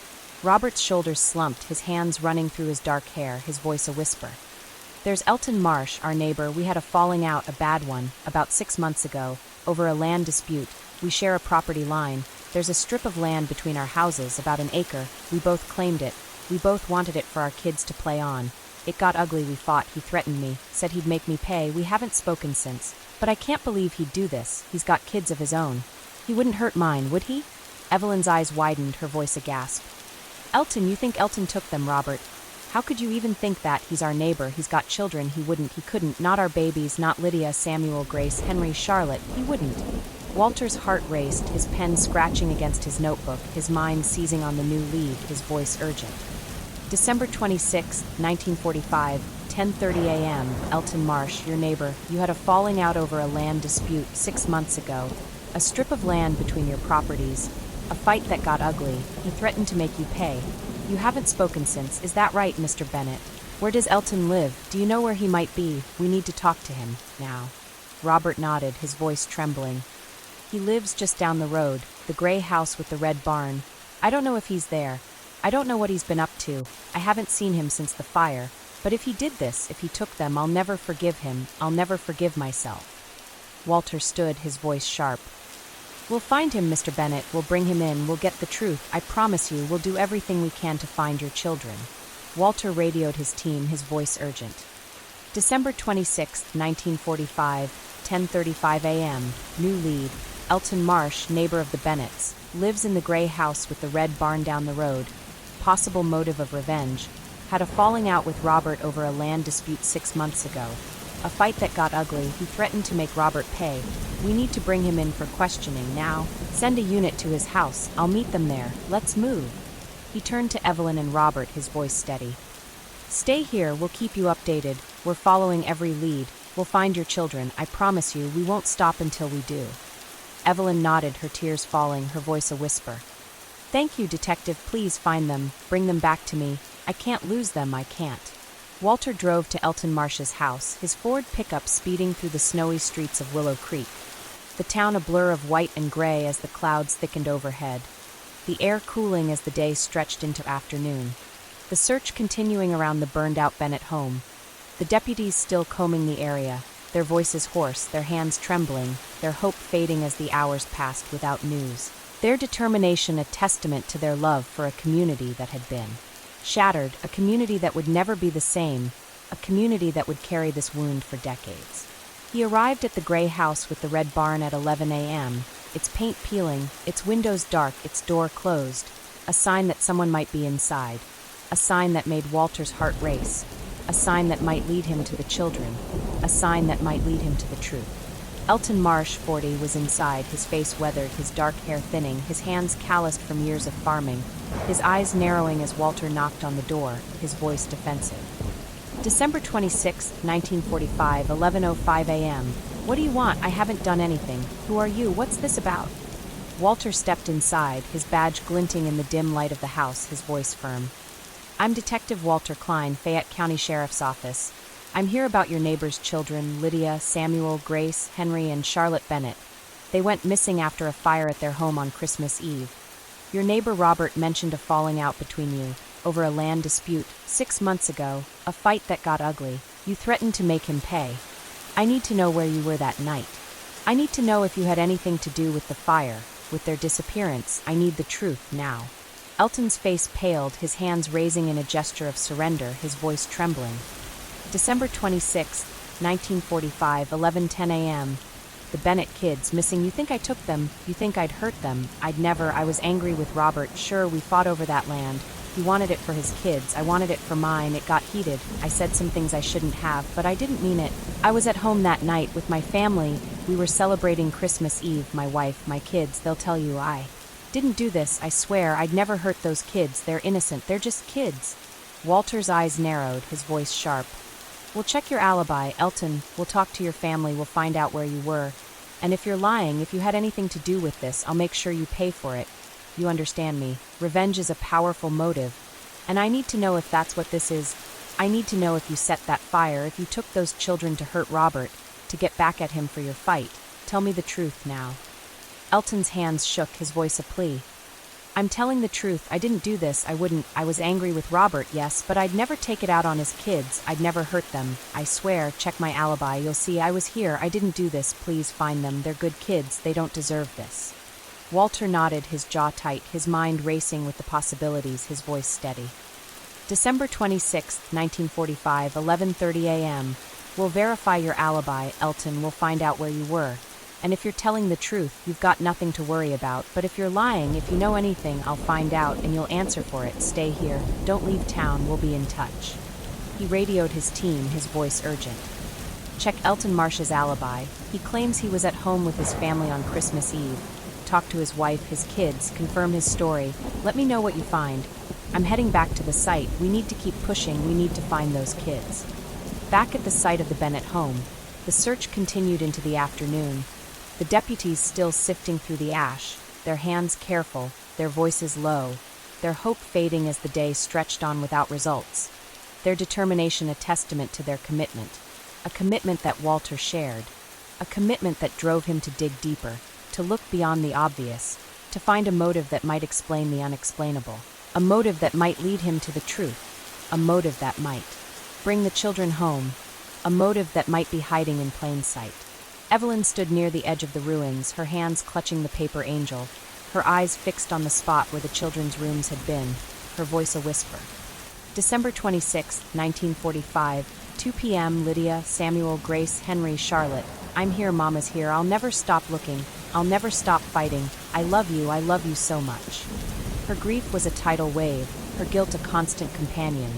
Robert's shoulders slumped, his hands running through his dark hair, his voice a whisper. There's Elton Marsh, our neighbor. We had a falling out, a bad one, about 6 months ago, over a land dispute. We share a property line. There's a strip of land between our houses, about an acre. We both claimed it. We both wanted it for our kids to play on. It got ugly, we fought, he threatened me, said he'd make me pay. We haven't spoken since. But I can't believe he'd do this. He's got kids of his own. He wouldn't hurt mine, would he? Evelyn's eyes widened, her voice a gasp. Elton, you think Elton took them, Robert? How could you even think that? He's our neighbor, he's got children, he wouldn't, he couldn't, not our babies, not Lydia, Samuel, Grace, Henry, Charlotte, he wouldn't. Walter's heart raced, his pen scratching against his notebook, his mind seizing on the new lead, his voice urgent. December 26, 1945, 10:30 a.m. Elton Marsh, your neighbor, you had a falling out over a land dispute 6 months ago. A strip of land between your properties. A fight that got ugly. He threatened to make you pay. You haven't spoken since, is that right, Mr. Bennett? Where does Elton live? Do you know where he might be? We need to talk to him, now. Robert nodded, his voice trembling. He lives just down the road, the gray house with the red barn. I don't know if he's there. I don't know what he's been up to. I haven't seen him since the fire. But if he did this, if he took them, I'll never forgive him. I'll never forgive myself. Walter stood, his voice sharp. We'll find him, Mr. Bennett. We'll bring him in. We'll get the truth. I promise you, we'll do everything we can to find your children. Walter radioed his team, his voice urgent. December 26, 1945, 10:35 a.m. New lead. Elton Marsh, neighbor of the Bennetts, lives in the gray house with the red barn down the road. Possible motive of revenge. Had a falling out with Robert over a land dispute 6 months ago. A fight that got ugly. He threatened to make Robert pay. We need to bring him in for questioning now. Send a unit to his house. I'll meet them there. Let's move. He turned to Evelyn and Robert, his voice steady. Stay here. We'll keep you updated. We're following every lead. We'll find your children. I promise you, we won't stop until we do. Evelyn nodded, her tears falling, her voice a whisper. Thank you, Detective. Please find them. Bring them back to me. I can't lose them. I can't. Walter drove to Elton Marsh's house, his Ford pickup speeding through the snowy streets of Willow Creek. The town a blur of white and gray as the clouds thickened overhead. The air cooling as the day stretched into afternoon. The search continuing around the burned-out Bennett home. The deputies still combing the area, their voices hoarse, their hands trembling, their hope fading as the hours passed without news. Their determination a testament to their love for a community that had been shattered, a community that would never be the same, a community that would carry this wound for decades. He arrived at the gray house with the red barn at 11 a.m., its paint peeling, its windows dark, its door closed, a sign that someone might be inside, a sign that made Walter's heart race, a sign that might lead him to the children, a sign that might lead him to the truth. Elton Marsh, 40, was inside, his face weathered, his dark hair thinning, his hands calloused from years of farming, his eyes narrowing as Walter knocked on the door, his voice defensive. December 26, 1945, 11:05 a.m. What do you want? I haven't done anything. Who are you? What's this about? Walter stepped inside, his badge glinting in the dim light of the house, his voice firm. I'm Detective Walter Klein, Fayette County Sheriff's Office. I'm here about your neighbor's children, Lydia, Samuel, Grace, Henry, and Charlotte Bennett. They went missing after a fire at their home on Christmas Eve. Your neighbor Robert mentioned a falling out between you over a land dispute 6 months ago, a fight that got ugly. You threatened to make him pay. I need to know where you were that night. I need to know if you had anything to do with the fire, with their disappearance. I need the truth now. Elton's face paled, his hands raising in a gesture of surrender, his voice trembling. December 26, 1945, 11:10 a.m. The Bennett kids missing. You think I took them? You think I'd hurt them? I'd never. I was angry with Robert. Sure, we fought over that land. He wanted it for his kids. I wanted it for mine. It got heated. I said some things I shouldn't have, but I didn't mean it. I was at home that night with my family. We were celebrating Christmas Eve. My wife, my kids, they'll tell you I didn't do this. I swear I'd never hurt those kids. They're innocent. They're just kids. Walter's eyes narrowed, his voice sharp. We'll check your alibi, Elton. We'll talk to your family. We'll find out where you were. And if you're lying, if you had anything to do with this, I'll make sure you pay for it. You understand me. Revenge is a powerful motive. And I need to know if that's what this is. I need to know if you set that fire, if you took those children to hurt Robert, to get back at him for your fight. Tell me the truth now. Elton's hands shook, his voice a plea. I'm telling the truth. I didn't do this. I wouldn't. I was angry with Robert, yes, but I'd never take it out on his kids. I'd never hurt them. I swear. Check my alibi. You'll see I was here. I didn't do this. Please find them. They're good kids. They don't deserve this. Walter nodded, his jaw tight, his mind racing with the possibilities, his voice steady. December 26, 1945, 11:30 a.m. We'll verify your alibi, Elton. We'll find out where you were. And if you're telling the truth, you've got nothing to worry about. But if you're lying, if you know anything, I'll find out and you'll answer for it. Stay here. Don't leave town. We'll be in touch. He radioed his team, his voice urgent. Check Elton Marsh's alibi. He claims he was at home with his family on Christmas Eve. Talk to his wife, his kids, confirm his story. Let me know what you find. I'm heading back to the site. We need to keep pushing. We need to find those kids. Back at the site of the Bennett home, the search continued into the afternoon. The deputies still sifting through the ash, their hands careful, their voices low, their hope fading as the day stretched on without results. Their determination a testament to their commitment, a commitment that Walter shared, a commitment that drove him to dig deeper, to look beyond the obvious, to find a motive that might explain the unexplainable, a motive that might lead him to the truth, a motive that might bring the children home, a motive that might be hiding in plain sight. Evelyn stood near the edge of the ruins, her hands clutching the paper angel, her eyes fixed on the spot where the children's rooms had been, her voice a whisper. December 26, 1945, 2 p.m. Lydia, Samuel, Grace, Henry, Charlotte. I'm here, Mama's here. I'll never stop looking. I'll never stop fighting. I love you so much. Her grief was a tidal wave, her guilt a constant companion,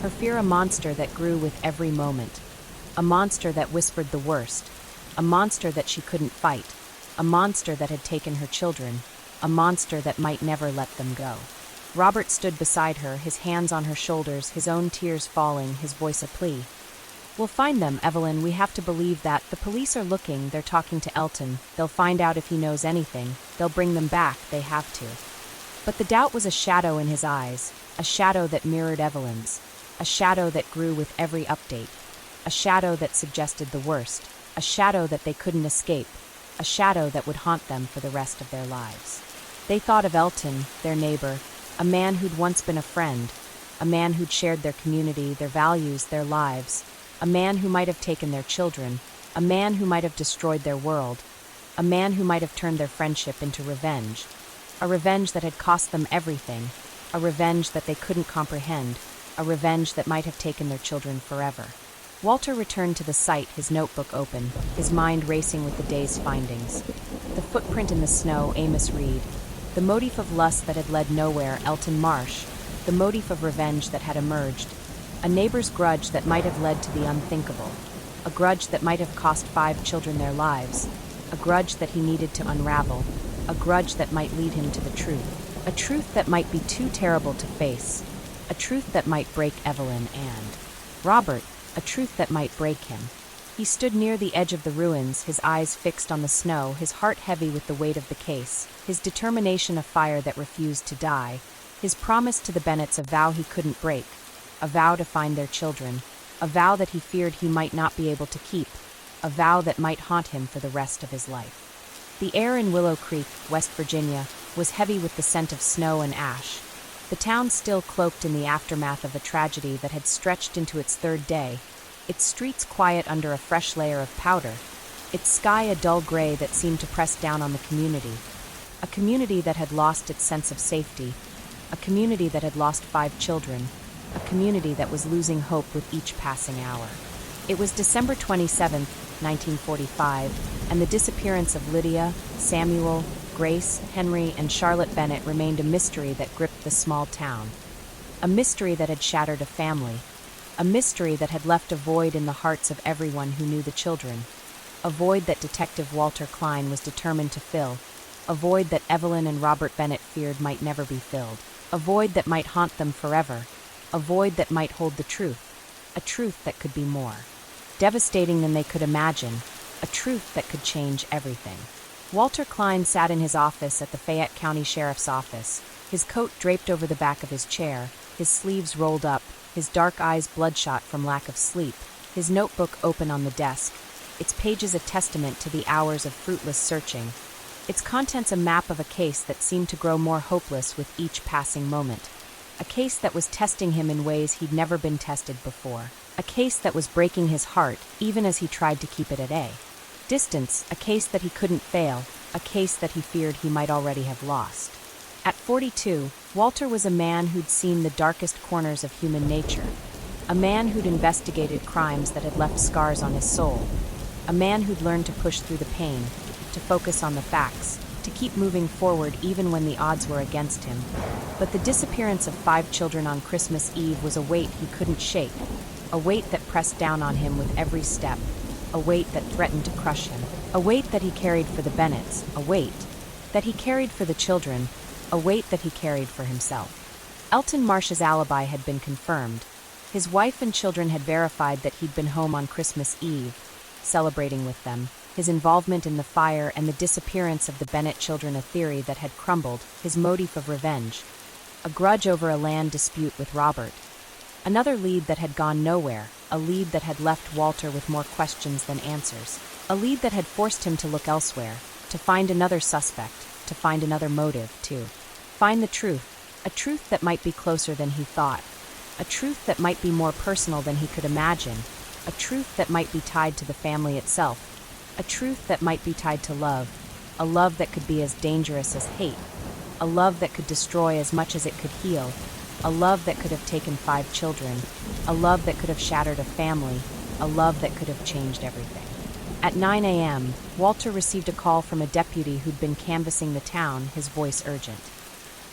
her fear a monster that grew with every moment, a monster that whispered the worst, a monster that she couldn't fight, a monster that had taken her children, a monster that might never let them go. Robert stood beside her, his hands on her shoulders, his own tears falling, his voice a plea. We'll find them, Evelyn. We have to believe that. The police are looking. They're talking to Elton. They'll find out if he knows anything. They'll bring them back. They have to. But the doubt was a shadow in his eyes, a shadow that mirrored Evelyn's, a shadow that grew with every update, a shadow that suggested the worst, a shadow that they couldn't escape, a shadow that would haunt them for the rest of their lives. They thought of Elton, their neighbor, a man who'd once been a friend, a man who'd shared their community, their values, their lives, a man who might have taken their children, a man who might have destroyed their world, a man who might have turned their friendship into revenge, a revenge that had cost them everything, a revenge that they couldn't comprehend, a revenge that might have taken their children forever. Walter returned to the site, his notebook open, his mind racing with the day's findings. The footprint in the snow, Amos Reed. The motif of lust that had led nowhere, Elton Marsh. The motif of revenge that had emerged. A neighbor's grudge that might have led to the unthinkable. A grudge that might have cost 5 children their lives. A grudge that he needed to unravel. A grudge that might lead him to the truth. A truth that might be too terrible to face. A truth that might break Evelyn and Robert. A truth that might break him. He stood near the edge of the ruins, his eyes fixed on the snow, his heart heavy with the weight of the case, his determination a fire that refused to die, his promise to the Bennetts a vow he couldn't break, a vow to find their children, a vow that he feared he might not be able to keep, a vow that might haunt him for the rest of his life. The air in Willow Creek, West Virginia, was heavy with the scent of snow and ash. The town still cloaked in the aftermath of a tragedy that had stretched into its 3rd day, its streets quiet under a fresh layer of powder, its sky a dull gray that seemed to press down on the community. A community that had lost its sense of safety, a community that had lost 5 children, a community that was losing hope with each passing hour. It was December 27, 1945, and the disappearance of Lydia, Samuel, Grace, Henry, and Charlotte Bennett remained a mystery that gripped the small town. A mystery that had shattered a family. A mystery that had left a void in the hearts of everyone who knew the children. A void that Detective Walter Klein was determined to fill. A void that Evelyn and Robert Bennett feared might never be filled. A void that might haunt them forever. A void that might hold the truth. A truth that could be more devastating than they could imagine. A truth that could change everything. Walter Klein sat in his office at the Fayette County Sheriff's Office, his coat draped over the back of his chair, his sleeves rolled up, his dark eyes bloodshot from lack of sleep, his notebook open on the desk, its pages a testament to the hours of fruitless searching, its contents a map of a case that seemed to grow more hopeless with each passing moment, a case that was testing him in ways he'd never been tested before, a case that was breaking his heart even as he tried to keep it at bay. Distance, a case that he couldn't fail, a case that he feared he might already have lost. At 42, Walter was a man who'd seen the darkest corners of human nature, a man who'd investigated crimes that had left scars on his soul, a man who'd learned to push through the pain, to focus on the facts, to keep moving forward even when the odds were against him. But the disappearance of 5 children on Christmas Eve was a weight he couldn't shake, a weight that pressed down on him with every step, a weight that threatened to crush him, a weight that he carried for the Bennetts, a weight that he carried for the children, a weight that he carried for himself. Elton Marsh's alibi had been confirmed. His wife and children had verified that he'd been home on Christmas Eve, celebrating with them. His involvement in the fire and the disappearance of the Bennett children a theory that had crumbled, his motive of revenge, a grudge over a land dispute with Robert. Another lead that had gone nowhere, a lead that had left Walter with more questions than answers, a lead that had forced him to look elsewhere, to find another suspect, to find another motive, to find the truth, a truth that might be closer than he thought, a truth that might be more personal than he could imagine, a truth that might be tied to the family itself, a truth that might be tied to love, a love that could be as dangerous as hate, a love that could destroy as much as it could heal, a love that could have taken 5 children, a love that could have shattered a family, a love that could have changed everything. At 9 a.m., Walter received a call from a deputy who'd been canvassing the town, his voice urgent.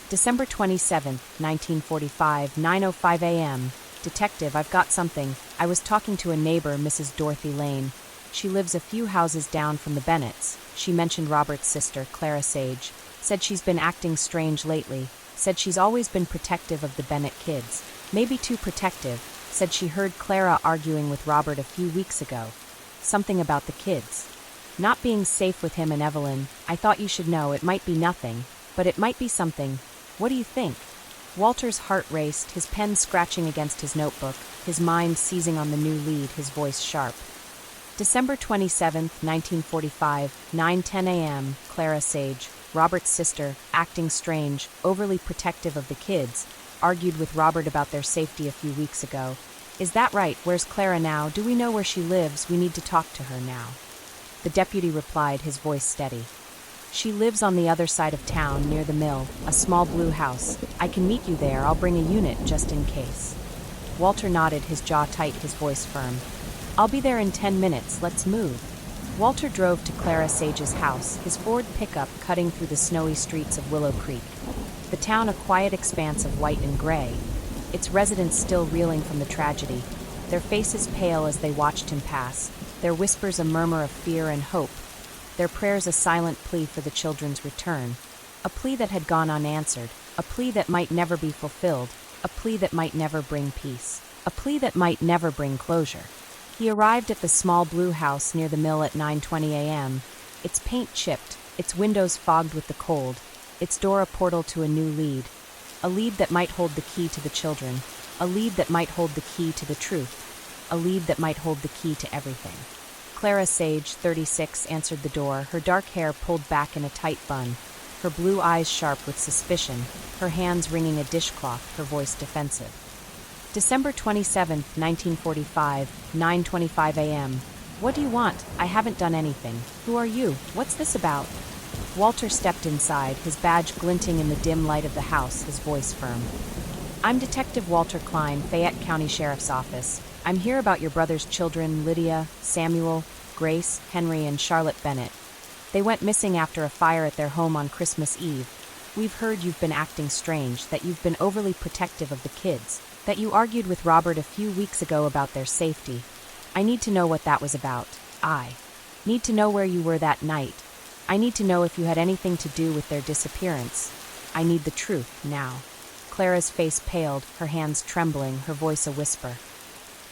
December 27, 1945, 9:05 a.m. Detective, I've got something. I was talking to a neighbor, Mrs. Dorothy Lane. She lives a few houses down from the Bennetts. She mentioned Robert's sister, Clara Sage. Said she's been acting strange lately. Said she's always been protective of the Bennett kids. Maybe too protective. Said she heard Clara arguing with Robert a few weeks ago. Something about the kids. Not being safe with him and Evelyn. I thought you should know. It might be nothing, but it might be something. What do you think? Walter's heart raced, his pen scratching against his notebook, his mind seizing on the new lead, his voice sharp. December 27, 1945, 9:10 a.m., Clara Sage, Robert's sister, acting strange, overly protective of the kids, argued with Robert about their safety a few weeks ago. Is that right? Where's Clara now? Do we know where she lives? We need to talk to her now. The deputy replied, his voice steady. She lives on the other side of town, near the mill, a small blue house. I can meet you there. I'll bring a unit just in case. Walter nodded, his jaw tight, his voice firm. I'll be there in 10 minutes. Let's move. Walter drove to Clara Sage's house, his Ford pickup cutting through the snowy streets of Willow Creek. The town a quiet expanse of white and gray, its residents still reeling from the tragedy, their faces pale as they watched him pass, their whispers a murmur of fear and hope, their prayers a silent plea for the children's return, a plea that had gone unanswered, a plea that might never be fulfilled, a plea that might never bring peace, a plea that might never bring closure. He arrived at the small blue house near the mill at 9:20 a.m., its paint chipped, its windows fogged with the cold, its door a portal to a new lead, a lead that might hold the key to the children, a lead that might hold the key to the truth, a lead that might hold the key to everything. Clara Sage, 36, answered the door, her dark hair pulled back in a tight bun, her blue eyes sharp with suspicion, her hands wringing a dishcloth, her voice defensive. December 27, 1945, 9:25 a.m. What do you want? I haven't done anything. Who are you? What's this about? Walter stepped inside, his badge glinting in the dim light of the house, his voice firm. I'm Detective Walter Klein, Fayette County Sheriff's Office. I'm here about your brother's children, Lydia, Samuel, Grace, Henry, and Charlotte Bennett. They went missing after a fire at their home on Christmas Eve. We've heard you've been acting strange, that you've been overly protective of the kids, that you argued with Robert a few weeks ago about their safety. I need to know what that was about. I need to know where you were that night. I need to know if you had anything to do with their disappearance. I need the truth, now. Clara's face paled, her hands trembling, her voice a whisper.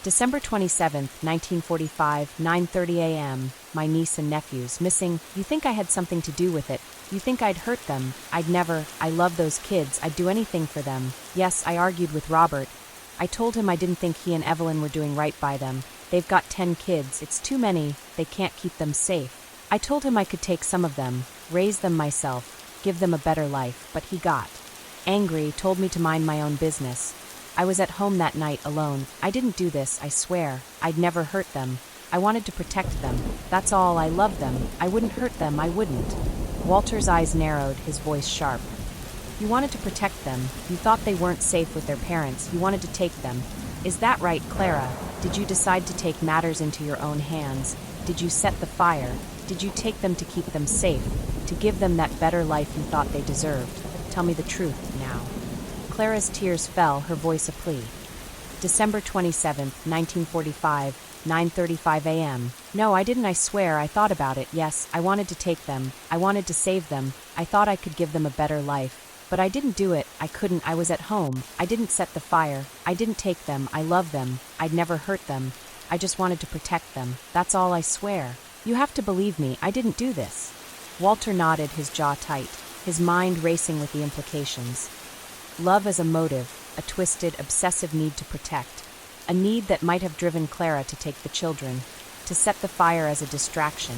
December 27, 1945, 9:30 a.m. My niece and nephews, missing. You think I had something to do with it. You think I'd hurt them. I'd never. I love those kids. I'd do anything for them. Yes, I argued with Robert. I told him I didn't think he and Evelyn were doing right by them. They've got 10 kids. It's too many. They can't keep them safe. I told him I could take some of them, raise them myself, give them a better life, but he got angry, told me to mind my own business. I was at home that night alone. I didn't do this, I swear. I'd never hurt them. I wanted to protect them. That's all. I love them. I wouldn't hurt them. I wouldn't. Walter's eyes narrowed, his voice sharp. You wanted to protect them. You thought they weren't safe with their parents. You wanted to take them. Is that right, Clara? Did you decide to take matters into your own hands? Did you set the fire? Did you take them to keep them safe, to give them that better life you thought they deserved? Tell me the truth, now. Clara's tears fell, her voice a plea. December 27, 1945, 9:35 a.m. No, I didn't, I swear. I thought about it. Yes, I wanted to take them. I wanted to save them. I thought I could give them a better life. But I didn't do it. I couldn't. I was at home. I didn't set the fire. I didn't take them. I love them. I'd never hurt them. I just wanted to protect them. That's all, I swear. You have to believe me. I didn't do this. Walter nodded, his jaw tight, his mind racing with the implications. Love as a motive, a twisted, obsessive need to protect, a need that might have driven Clara to take the children, to set the fire as a distraction,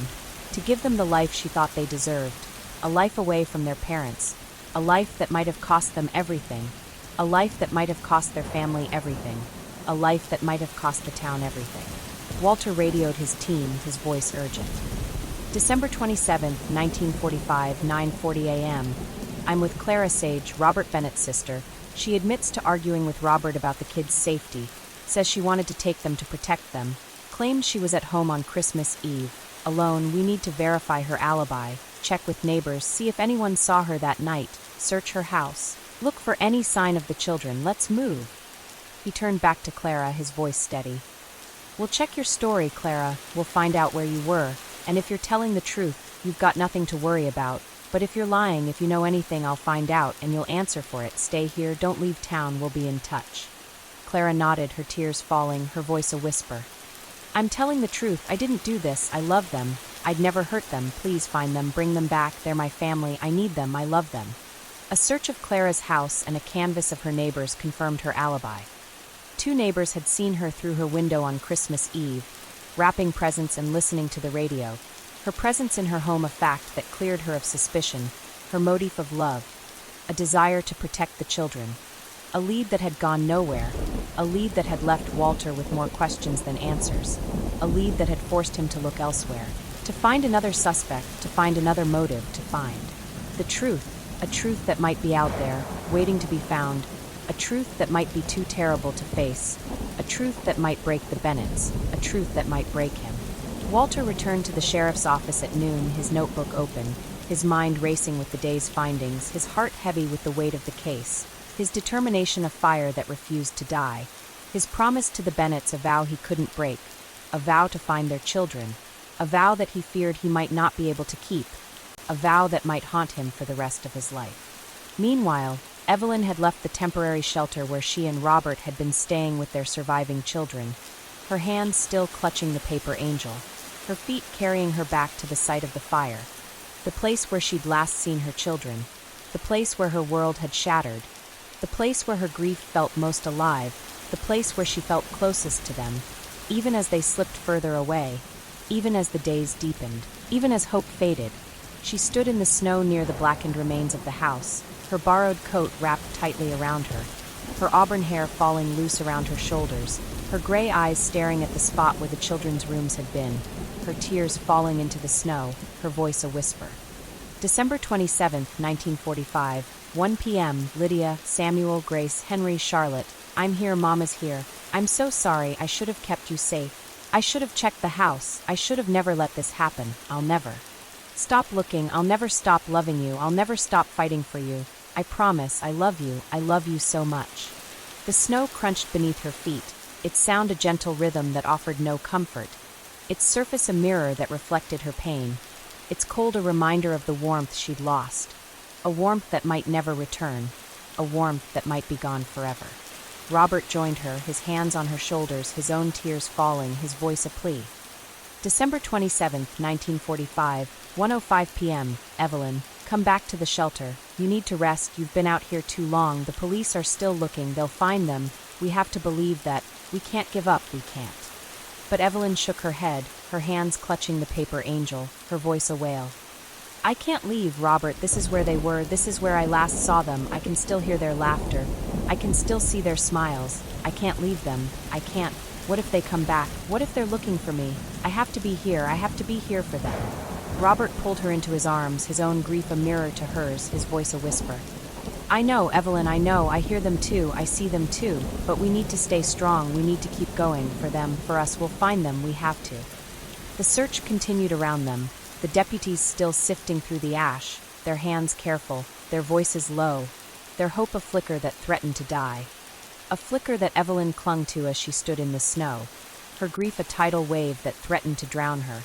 to give them the life she thought they deserved, a life away from their parents, a life that might have cost them everything, a life that might have cost their family everything, a life that might have cost the town everything. Walter radioed his team, his voice urgent. December 27, 1945, 9:40 a.m. I'm with Clara Sage, Robert Bennett's sister. She admits to arguing with Robert about the kids' safety, says she wanted to take them to protect them, claims she was at home on Christmas Eve, alone. We need to verify her alibi, check with neighbors, see if anyone saw her that night, search her house, look for any sign of the children. Let's move. He turned back to Clara, his voice steady. We'll check your story, Clara. We'll find out where you were, and if you're telling the truth, you've got nothing to worry about. But if you're lying, if you know anything, I'll find out, and you'll answer for it. Stay here, don't leave town, we'll be in touch. Clara nodded, her tears falling, her voice a whisper. I'm telling the truth. I didn't do this. I love them. I'd never hurt them. Please find them, bring them back. They're my family. I need them. I love them. A search of Clara's house and a canvass of her neighbors confirmed her alibi. 2 neighbors had seen her through her window on Christmas Eve, wrapping presents and listening to the radio. Her presence in her home a fact that cleared her of suspicion, her motive of love, a desire to protect the children, A lead that had gone nowhere. A lead that had left Walter with more questions than answers. A lead that had forced him to look elsewhere. To find another suspect, to find another motive, to find the truth. A truth that might be out there, waiting to be found. A truth that might be too terrible to face. A truth that might break the Bennetts. A truth that might break him. Walter returned to the sheriff's office at noon, his notebook open, his mind racing with the day's findings, his heart heavy with the weight of the case, his determination a fire that refused to die, his promise to the Bennetts a vow he couldn't break, a vow to find their children, a vow that he feared he might not be able to keep, a vow that might haunt him for the rest of his life. Meanwhile, Evelyn had left the temporary shelter where she and Robert had been staying with their surviving children, her hands still clutching the paper angel, her feet carrying her back to the site of the fire, the place where she'd last seen her children, the place where her world had shattered, the place where her grief felt most alive, the place where she felt closest to them, even as they slipped further away, even as the days deepened, even as hope faded. She stood in the snow near the blackened remains of the house, her borrowed coat wrapped tightly around her auburn hair falling loose around her shoulders, her gray eyes staring at the spot where the children's rooms had been, her tears falling into the snow, her voice a whisper. December 27, 1945, 1 p.m., Lydia, Samuel, Grace, Henry, Charlotte. I'm here, Mama's here. I'm so sorry, I should have kept you safe. I should have checked the house. I should have never let this happen. I'll never stop looking. I'll never stop loving you. I'll never stop fighting for you. I promise, I love you. I love you so much. The snow crunched beneath her feet, its sound a gentle rhythm that offered no comfort, its surface a mirror that reflected her pain, its cold a reminder of the warmth she'd lost, a warmth that might never return, a warmth that might be gone forever. Robert joined her, his hands on her shoulders, his own tears falling, his voice a plea. December 27, 1945, 1:05 p.m., Evelyn, come back to the shelter. You need to rest. You've been out here too long. The police are still looking. They'll find them. We have to believe that. We can't give up. We can't. But Evelyn shook her head, her hands clutching the paper angel, her voice a wail. I can't leave, Robert. This is where they were. This is where I last saw them. I can still hear their laughter. I can still see their smiles. I can't leave them. I can't. What if they come back? What if they're looking for me? I have to be here. I have to be here for them. Robert pulled her into his arms, his own grief a mirror to hers, his voice a whisper. I know, Evelyn, I know. I hear them too. I see them too. But we need to stay strong. We need to keep going. For them, for us. We'll find them. We have to. The search continued around them, the deputies still sifting through the ash, their hands careful, their voices low, their hope a flicker that threatened to die. A flicker that Evelyn clung to as she stood in the snow, her grief a tidal wave that threatened to drown her,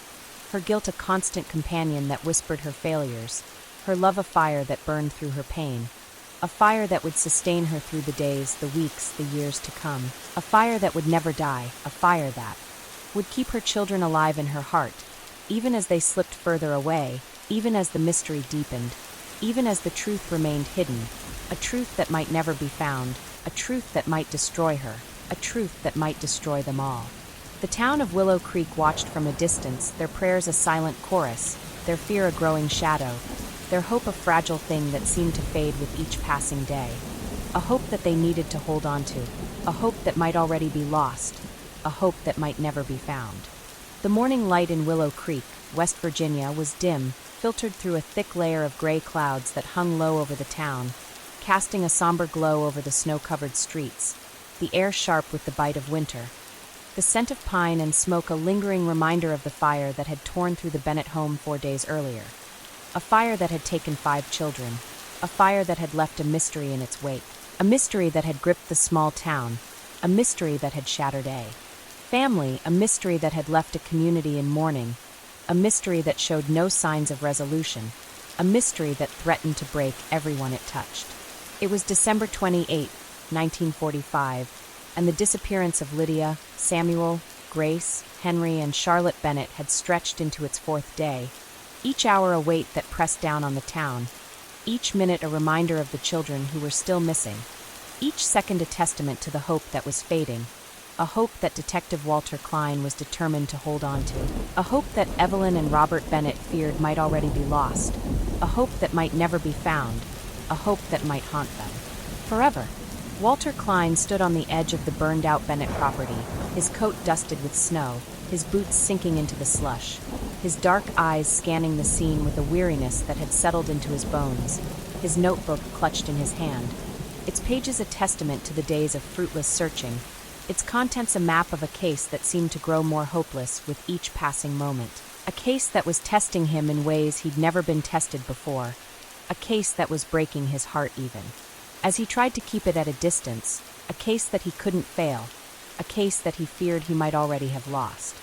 her guilt a constant companion that whispered her failures, her love a fire that burned through her pain, a fire that would sustain her through the days, the weeks, the years to come, a fire that would never die, a fire that would keep her children alive in her heart, even as they slipped further away, even as the mystery deepened, even as the truth remained hidden, a truth that might never be found, a truth that might destroy her, a truth that might destroy them all. The town of Willow Creek watched from a distance, their prayers a silent chorus, their fear a growing shadow, their hope a fragile thing that seemed to fade with each passing day, a hope that they needed to hold on to, a hope that might already be lost, a hope that might never be found. The morning light in Willow Creek, West Virginia, was dim, filtered through a thick layer of gray clouds that hung low over the town, casting a somber glow over the snow-covered streets, the air sharp with the bite of winter. The scent of pine and smoke a lingering reminder of the fire that had torn through the Bennett home 4 days earlier. A fire that had taken 5 children, a fire that had left a mystery in its wake, a mystery that had gripped the small town, a mystery that had shattered a family, a mystery that had left a community in mourning, a mystery that showed no signs of resolution, a mystery that threatened to break everyone it touched. It was December 28, 1945, and the disappearance of Lydia, Samuel, Grace, Henry, and Charlotte Bennett had stretched into its 4th day, each hour a weight that pressed down on the town, each minute a reminder of the children who were still missing, each second a testament to the hope that was fading, a hope that Detective Walter Klein was determined to hold on to, a hope that Evelyn and Robert Bennett feared might already be lost, a hope that might never be found, a hope that might haunt them forever. Walter Klein stood on the edge of the burned-out Bennett property, his coat dusted with snow, his boots sinking into the slush, his dark eyes scanning the scene with a weariness that had settled into his bones, his notebook clutched in his hand. Its pages a testament to the days of fruitless searching, its contents a map of a case that seemed to grow more hopeless with each passing moment. A case that was testing him in ways he'd never been tested before. A case that was breaking his heart even. As he tried to keep it at a distance, a case that he couldn't fail, a case that he feared he might already have lost.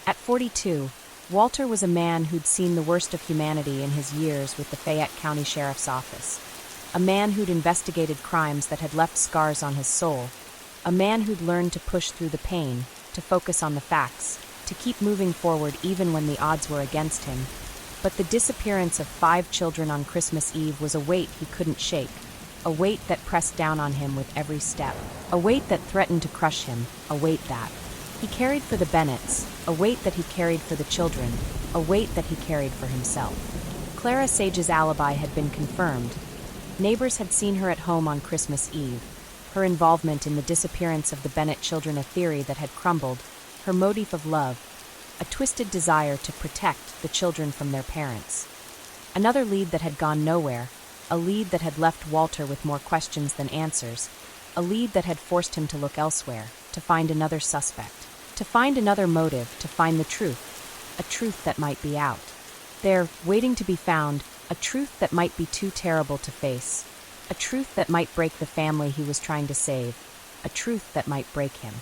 At 42, Walter was a man who'd seen the worst of humanity in his years with the Fayette County Sheriff's Office. A man who'd investigated crimes that had left scars on his soul. A man who'd learned to push through the pain, to focus on the facts, to keep moving forward even when the odds were against him. But the disappearance of 5 children on Christmas Eve was a weight he couldn't shake, a weight that pressed down on him with every step, a weight that threatened to crush him, a weight that he carried for the Bennetts, a weight that he carried for the children, a weight that he carried for himself. Clara Sage's alibi had been confirmed. Neighbors had seen her at home on Christmas Eve, her involvement in the disappearance of the Bennett children a theory that had crumbled, her motif of love, a twisted desire to protect the children from their parents. Another lead that had gone nowhere, a lead that had left Walter with more questions than answers, a lead that had forced him to look elsewhere, to find another suspect, to find another motive, to find the truth, a truth that might be out there, waiting to be found, a truth that might be too terrible to face, a truth that might break the family he was trying to save, a truth that might break him.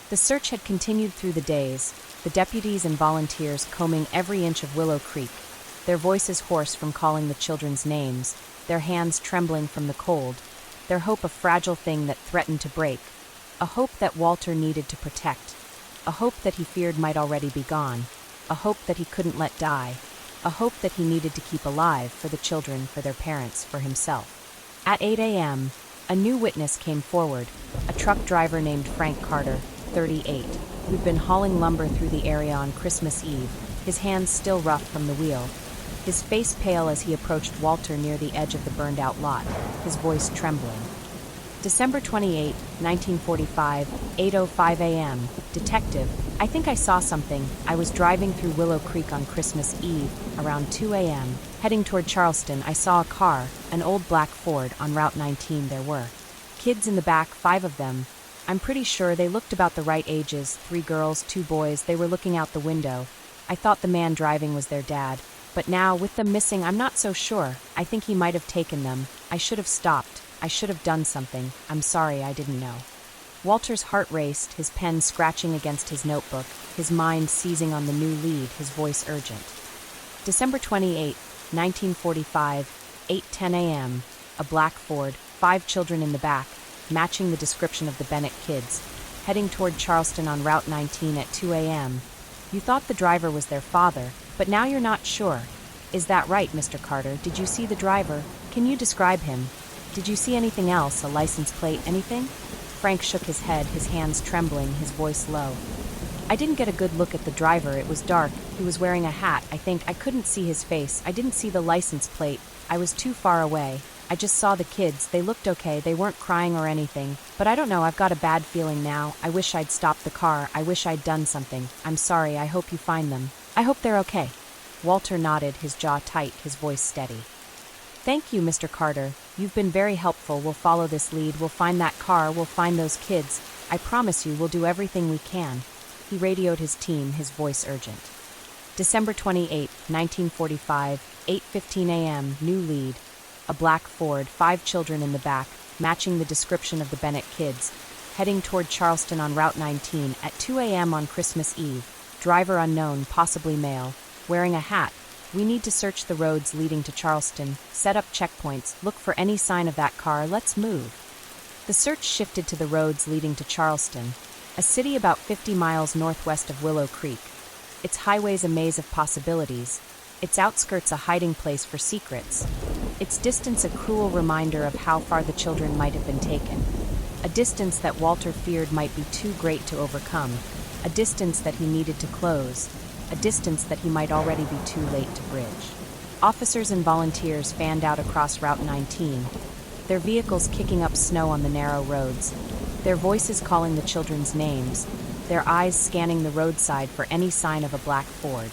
The search had continued through the days, the deputies and volunteers combing every inch of Willow Creek, their voices hoarse from calling the children's names, their hands trembling from the cold, their hope a fragile thing that threatened to break, a hope that Walter needed to protect, a hope that he feared might already be gone, a hope that he couldn't let die, a hope that he needed to keep alive for the children, for their parents, for himself. At 8 a.m., a new witness came forward, a truck driver named Frank Carter, 38, who'd been hauling lumber through the area on Christmas Eve, his hands still rough from the wheel, his face pale as he approached Walter near the edge of the burned-out lot, his voice trembling. December 28, 1945, 8:05 a.m. Detective, I think I saw something. I was driving through Willow Creek on Christmas Eve, around 2 a.m. Heading toward Charleston, I saw a car, an old black Ford, on Route 19 there were. Kids in the back, 5 of them. I'm pretty sure they looked about the right ages, 3 girls, 2 boys, they were looking out the window. I thought the man driving was their dad. But now, with them missing, I'm not so sure. I think he might have taken them. I should have stopped. I should have done something. I'm sorry, I didn't know. Walter's heart raced, his pen scratching against his notebook, his mind seizing on the new lead, his voice urgent. December 28, 1945, 8:10 a.m. A black Ford, 5 children in the back, matching the description of the Bennett kids, heading toward Charleston on Route 19 at 2 a.m. You thought the driver was their father, but now you're not sure. Is that right, Mr. Carter? Did you see the driver? Can you describe him? Did you see anything else, a license plate, anything? Frank shook his head, his hands trembling, his voice low. I didn't get a good look at the driver. It was dark. He was wearing a hat, I think. I couldn't see his face. I didn't see the license plate. I was too far away. I just saw the kids. They looked okay. They weren't crying or anything. But I don't know. I've got a bad feeling now. I wish I'd stopped the car. I wish I'd done something. I'm sorry. I hope you find them. I hope they're okay. Walter nodded, his jaw tight, his voice steady. Thank you, Mr. Carter. You've been very helpful. We'll follow this lead. We'll find that car. We'll find those kids. I promise you we'll do everything we can. He radioed his team, his voice urgent. December 28, 1945, 8:15 a.m., new lead. A black Ford, 5 children in the back, matching the description of the Bennett kids, heading toward Charleston on Route 19 at 2 a.m. on Christmas Eve. Driver unknown, possibly male, wearing a hat. We need to search the roads leading to Charleston, set up checkpoints, look for any sign of that car. Let's move. The search shifted to the roads leading to Charleston, a city about 50 miles northwest of Willow Creek. Its highways a maze of possibilities, its outskirts a hiding place for secrets, its distance a cruel reminder of how far the children might have been taken, a distance that Walter feared might be too great to overcome, a distance that he needed to close, a distance that he might already be too late to bridge. Officers and volunteers fanned out across Route 19. their vehicles kicking up snow on the narrow roads, their voices calling the children's names, their eyes scanning the roadside for any sign of a black Ford,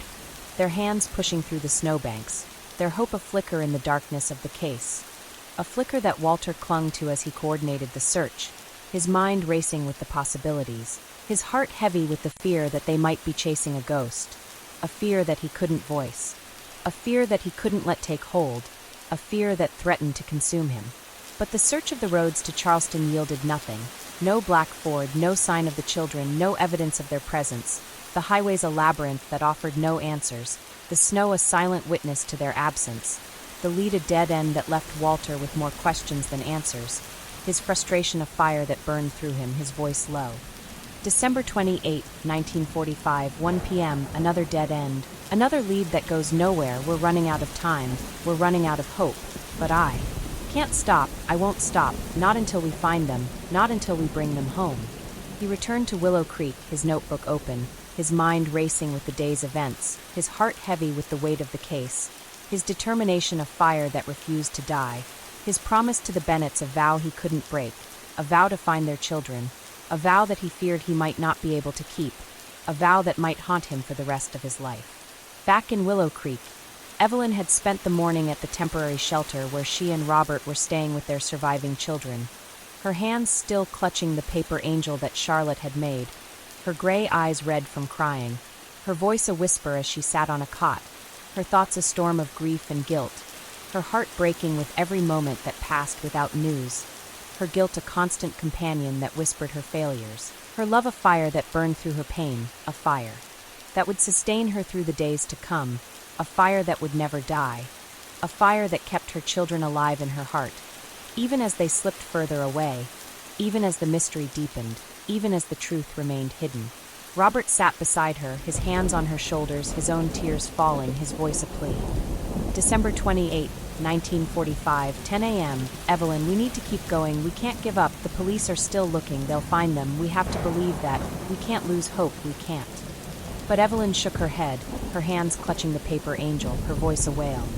their hands pushing through the snowbanks, their hope a flicker in the darkness of the case. A flicker that Walter clung to as he coordinated the search, his mind racing with the possibilities, his heart heavy with the fear that they might be chasing a ghost, a fear that he couldn't voice, a fear that he couldn't let take hold, a fear that threatened to consume him. But the search of the roads to Charleston yielded nothing. No black Ford, no sign of the children, no evidence of their presence. The highways a labyrinth that offered no answers, the snow a silent witness to their absence, the lead a dead end that left Walter with more questions than answers, his frustration a fire that burned through him, his voice low. December 28, 1945, 1 p.m., another dead end, another lead that goes nowhere. We're running out of time, we're running out of hope, but I can't stop, I won't stop, not until we find them, not until we bring them home. He returned to Willow Creek, his notebook open, his mind racing with the day's events, his heart heavy with the weight of the case, his determination a fire that refused to die, his promise to the Bennetts a vow he couldn't break, a vow to find their children, a vow that he feared he might not be able to keep, a vow that might haunt him for the rest of his life. Back in Willow Creek, Evelyn had spent the morning at the temporary shelter where she and Robert were staying with their surviving children, her hands still clutching the paper angel that Charlotte had made, her gray eyes red from crying, her voice a whisper as she sat on a cot, her thoughts a storm of grief and guilt, her heart breaking with every moment that passed without news, her guilt a constant companion that whispered her failures, her love a fire that burned through her pain, a fire that would sustain her through the days to come, a fire that would never die, a fire that kept her children alive in her heart, even as they slipped further away, even as the mystery deepened, even as the truth remained hidden. Robert sat beside her, his hands on her shoulders, his own tears falling, his voice a plea. December 28, 1945, 10 a.m. Evelyn, we need to keep going, we can't give up, the police are still looking, they'll find them, we have to believe that, we can't lose hope, we can't. But Evelyn shook her head, her hands clutching the paper angel, her voice a wail.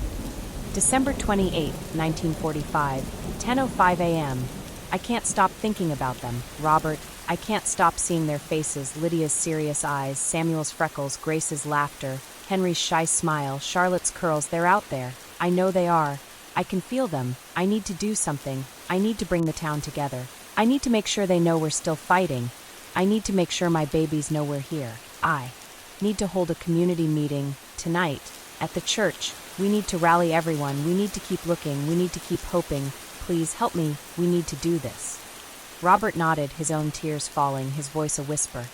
December 28, 1945, 10:05 a.m. I can't stop thinking about them, Robert. I can't stop seeing their faces, Lydia's serious eyes, Samuel's freckles, Grace's laughter, Henry's shy smile, Charlotte's curls, they're out there. I know they are. I can feel them. I need to do something. I need to bring the town together. I need to make sure they know we're still fighting. I need to make sure my babies know we're here. I need to hold a community meeting tonight at the church. We need to rally everyone. We need to keep looking. We need to keep hoping. Please help me. We need to do this. Robert nodded, his own tears falling, his voice a whisper.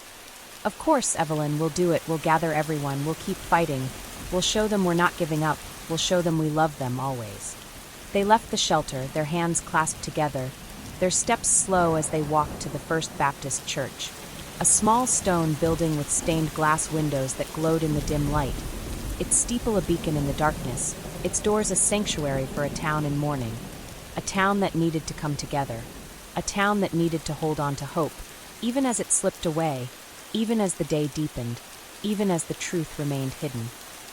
Of course, Evelyn, we'll do it. We'll gather everyone. We'll keep fighting. We'll show them we're not giving up. We'll show them we love them always. They left the shelter, their hands clasped together, their steps slow as they walked to the First Baptist Church, a small stone building with stained glass windows that glowed in the dim light, its steeple a beacon in the darkness, its doors a sanctuary for a town in mourning, a town that needed to come together, a town that needed to hold on to hope, even as it slipped away, even as the day deepened, even as the truth remained hidden.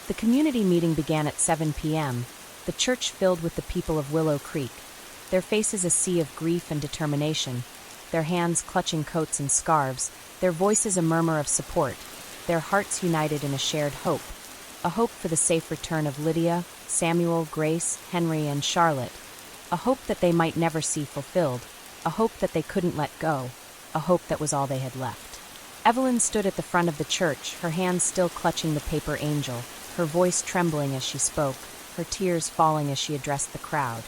The community meeting began at 7 p.m., the church filled with the people of Willow Creek, their faces a sea of grief and determination, their hands clutching coats and scarves, their voices a murmur of support, their hearts united in a shared hope, a hope for the safe return of Lydia, Samuel, Grace, Henry, and Charlotte, a hope that they might never see fulfilled, a hope that they couldn't let go, a hope that was all they had left. Evelyn stood at the front of the church, her hands still clutching the paper angel, her voice trembling as she spoke, her tears falling as she addressed the crowd.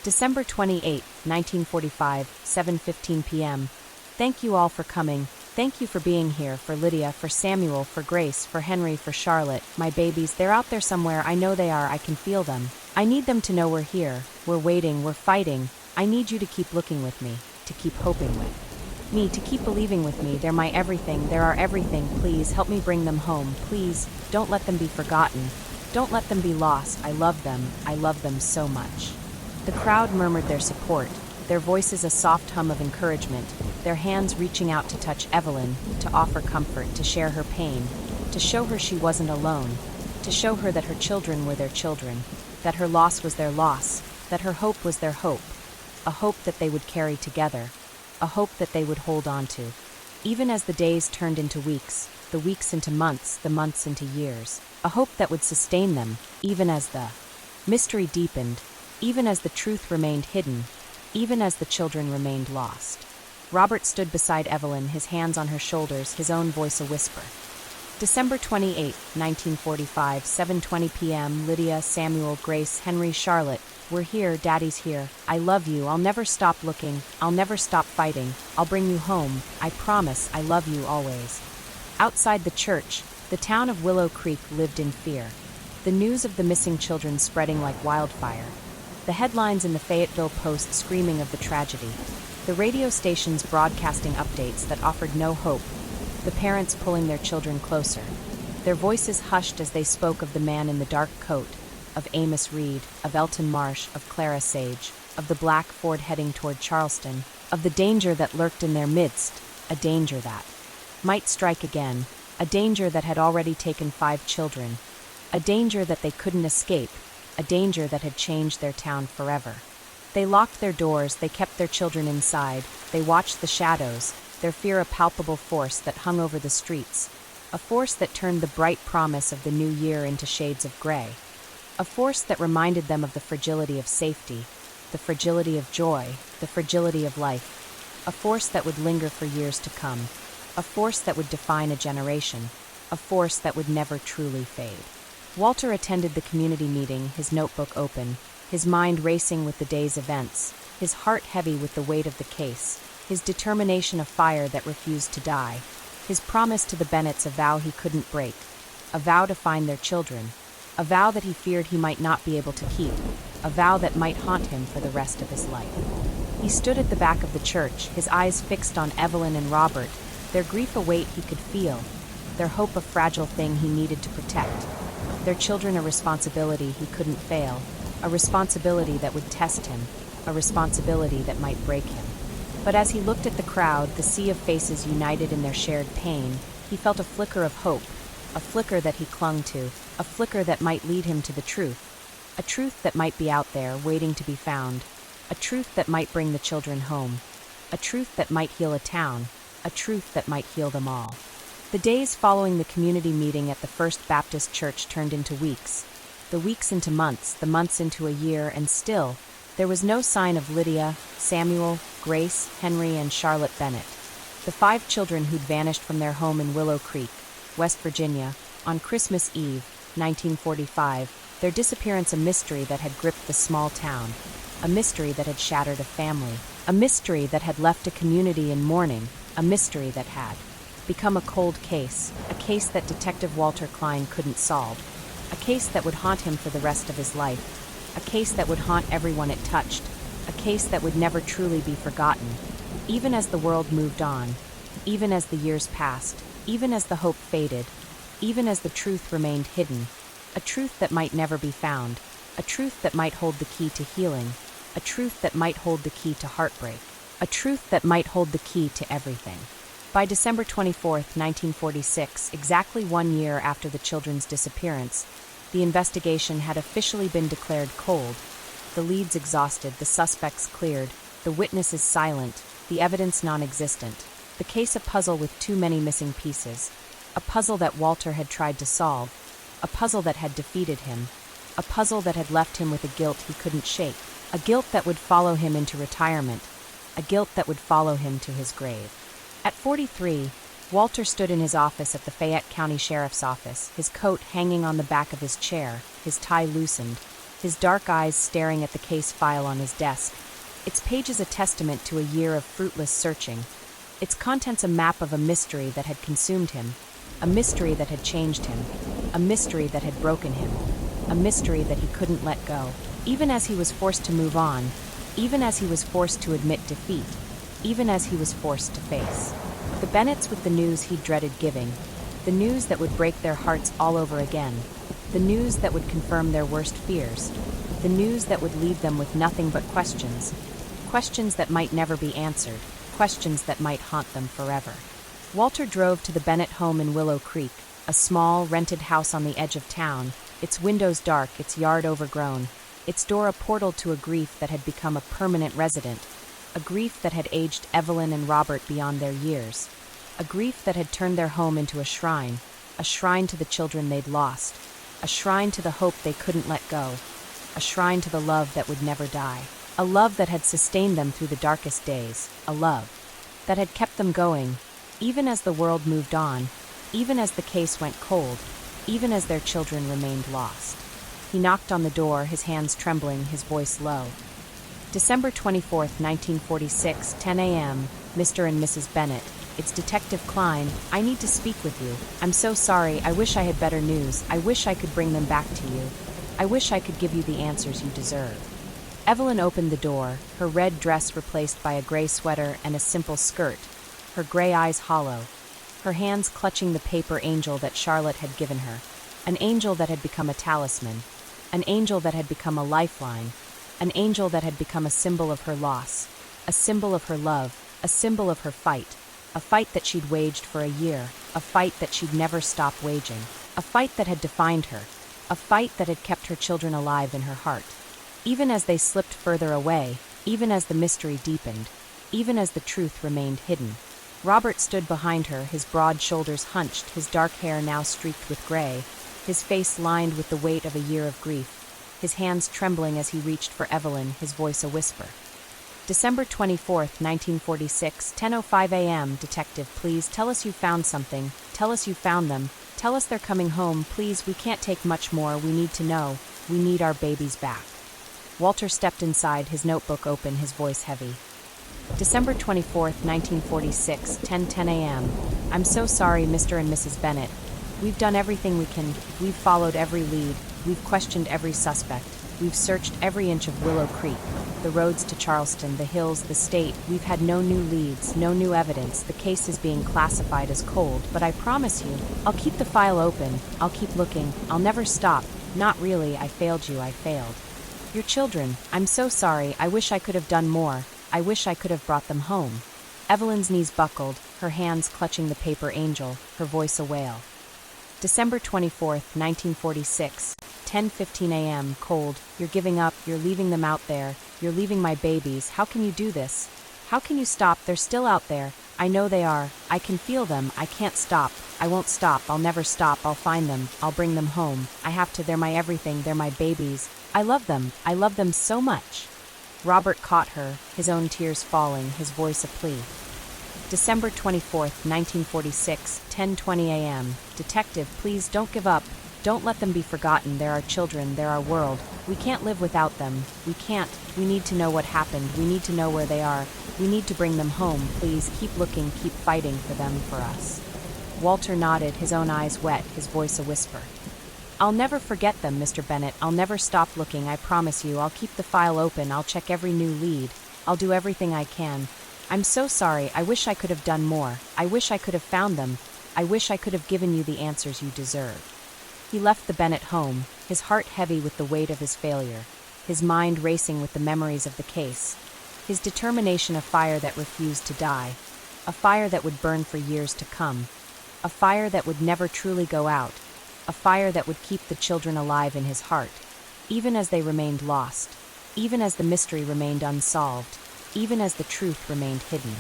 December 28, 1945, 7:15 p.m. Thank you all for coming. Thank you for being here, for Lydia, for Samuel, for Grace, for Henry, for Charlotte, my babies. They're out there somewhere. I know they are. I can feel them. I need them to know we're here. We're waiting. We're fighting. I need you to keep looking with me, to keep hoping with me, to keep believing with me. They're my everything. They're our everything. Please help me bring them home. Please don't let them be forgotten. Don't let them be lost. I love them. I love them so much. The crowd murmured their support, their voices a soft hum of encouragement, their hands reaching out to touch Evelyn, to offer comfort, to share her pain, to show her she wasn't alone, to show her that her children were their children, that her loss was their loss, that her hope was their hope. a hope that they would carry together, a hope that they would hold on to. Even as the days turned into weeks, the weeks into months, the months into years, a hope that would sustain them, even as the mystery deepened, even as the truth remained hidden, even as the children remained lost. Robert stood beside Evelyn, his hands on her shoulders, his own voice a whisper. December 28, 1945, 7:20 p.m. Lydia, Samuel, Grace, Henry, Charlotte. We're here, Daddy's here. I love you. I'll never stop looking. I'll never stop fighting. I'll bring you home. I promise. I love you always. Outside the church, the town of Willow Creek lived in fear. The news of the missing children spreading like wildfire. The headlines in the Fayetteville Post screaming of the tragedy. The radio stations broadcasting updates that offered no hope. The parents pulling their children closer. Their voices hushed as they spoke of the man in the dark coat, of Amos Reed, of Elton Marsh, of Clara Sage, of the black Ford heading toward Charleston, of the danger that lurked in their midst, a danger that might strike again, a danger that had already taken 5 children, a danger that they couldn't escape, a danger that had changed their town forever. They locked their doors, they kept their children inside, they watched the shadows, their fear a palpable force that hung over the streets, a force that turned the bright promise of the new year into shades of gray, a force that reminded them of the fragility of safety, the fragility of joy, the fragility of life, a force that would linger for years to come, a force that would define a generation, a force that would never truly fade. Walter attended the community meeting, his notebook open, his mind racing with the day's events, his heart heavy with the weight of the case, his determination a fire that refused to die, his promise to the Bennetts a vow he couldn't break, a vow to find their children, a vow that he feared he might not be able to keep, a vow that might haunt him for the rest of his life. He stood at the back of the church, his eyes fixed on Evelyn and Robert, their grief a weight he could feel, their hope a fragile thing he needed to protect, their children a responsibility he couldn't fail, a responsibility that would test him, a responsibility that might break him. But as he looked at the crowd, the sea of faces united in their shared pain, he felt a flicker of hope, a flicker that he clung to, a flicker that might lead him to the truth, a truth that might be out there waiting to be found, a truth that might bring the children home, a truth that might heal a town, a truth that might heal them all. The days following the community meeting at the First Baptist Church turned into weeks, the weeks into months, the months into a year, and still, there was no sign of Lydia, Samuel, Grace, Henry, and Charlotte Bennett, the 5 children who'd vanished from their home in Willow Creek, West Virginia, on Christmas Eve, 1945, their disappearance a mystery that had gripped the small town, a mystery that had shattered a family, a mystery that had left a community in mourning, a mystery that had become a cold case, a case that Detective Walter Klein couldn't solve, a case that would haunt him for the rest of his life, a case that would haunt everyone it touched, a case that would never truly be forgotten, even as the world moved on, even as the years passed, even as the hope faded, even as the truth remained hidden, a truth that might never be found, a truth that might hold the key to healing, a truth that might hold the key to heartbreak, a truth that might hold the key to everything. By December 24, 1946, exactly 1 year after the children's disappearance, the investigation had officially been declared cold, the leads exhausted, the suspects cleared, the witnesses silent, the evidence non-existent, the case a puzzle with too many missing pieces, a puzzle that Walter had tried to solve, a puzzle that had defeated him, a puzzle that had left him with a guilt he couldn't shake, a guilt that would follow him into retirement, a guilt that would follow him to his grave. At 43, Walter stood in his office at the Fayette County Sheriff's Office, his coat hanging on the back of his chair, his tie loosened, his dark eyes staring at the case file on his desk, its pages a testament to a year of fruitless searching, its contents a map of a mystery that had consumed him, a mystery that had changed him, a mystery that had broken him, a mystery that he couldn't let go. Even as he was forced to move on, even as he was forced to admit defeat, even as he was forced to face the Bennetts with the news he dreaded giving, the news that would break their hearts all over again, the news that would confirm their worst fears, the news that would leave them with nothing but questions, questions that might never be answered, questions that might haunt them forever. Walter drove to the Bennett home in Willow Creek, a small, rented house on the edge of town, its windows dark, its yard overgrown, its door a portal to a grief that had become a permanent resident, a grief that had aged Evelyn and Robert beyond their years, a grief that had turned their home into a shrine to the children they'd lost, a shrine to the hope they couldn't let go, a shrine to the love that would never die, a love that had sustained them through the darkest days, a love that had kept them going, even as the world moved on, even as the case went cold, even as their children remained lost. He knocked on the door, his hands trembling, his voice low. December 24th, 1946, 10 a.m., Mr. and Mrs. Bennett. It's Detective Klein. I need to speak with you. I'm so sorry. I wish I had better news. I wish I could bring them back to you. I wish I could give you the answers you deserve. Evelyn opened the door, her red dress replaced by a gray sweater and a simple skirt, her gray eyes hollow, her hands clutching the paper angel that Charlotte had given her, an angel that had become a talisman, an angel that had become a lifeline, an angel that had become a symbol of her loss, a symbol of her love, a symbol of her fight, a fight that she'd waged for a year, a fight that she'd never stop waging, a fight that had defined her, a fight that had kept her children alive in her heart. Even as they slipped further away, even as the mystery deepened, even as the truth remained hidden, Robert stood behind her, his broad shoulders hunched, his dark hair now streaked with gray, his face lined with the weight of a year of grief, his hands trembling as he reached for Evelyn, his voice a whisper. December 24th, 1946, 10:05 a.m. Detective, please tell us you found something. Tell us you found them. Tell us they're coming home. Please, we can't take much more. We need to know. We need our babies back. Walter stepped inside, his notebook open, his voice heavy. December 24th, 1946, 10:10 a.m. I'm so sorry, Mr. and Mrs. Bennett. We've done everything we can. We've followed every lead. We've questioned every suspect. We've searched every inch of Willow Creek, the roads to Charleston, the hills, the state. We've had no new leads, no new evidence. The case is being classified as cold, but I promise you, I'll keep the file open. I'll keep looking. I'll never stop. Not really. I failed you. I failed. Your children. I'm so sorry. I wish I could have done more. I wish I could have brought them home. Evelyn's knees buckled, her hands clutching the paper angel, her voice a wail. December 24th, 1946, 10:15 a.m. Cold. You're giving up. You're leaving them out there. You're leaving my babies. How can you do this? How can you stop? They're still out there. I know they are. I can feel them. I can't stop. I won't stop. I'll never stop. I'll find them. I'll bring them home. I have to. They're my everything. They're my babies. I love them. I love them so much. Robert caught her, his own tears falling, his voice a plea. December 24th, 1946, 10:20 a.m. Detective, please don't give up. Don't let them be forgotten. They're our children. They're our world. We can't live without them. We can't. We need to know what happened. We need to know where they are. We need to bring them home. Please keep looking, keep fighting for them, for us. Walter nodded, his own eyes wet, his voice a whisper. I'll never forget them, Mr. Bennett. I'll never stop looking, I promise you. I'll keep the file open. I'll check every new lead. I'll do everything I can. I'm so sorry. I wish I could have done more. I wish I could have found them. I wish I could have given you the answers you deserve. He left the Bennett home, his heart heavy with the weight of his failure, his mind racing with the memories of the case, his determination a fire that refused to die, a fire that would burn for years to come, a fire that would never truly go out, a fire that would keep the children alive in his heart, even as they remained lost, even as the mystery remained unsolved, even as the truth remained hidden.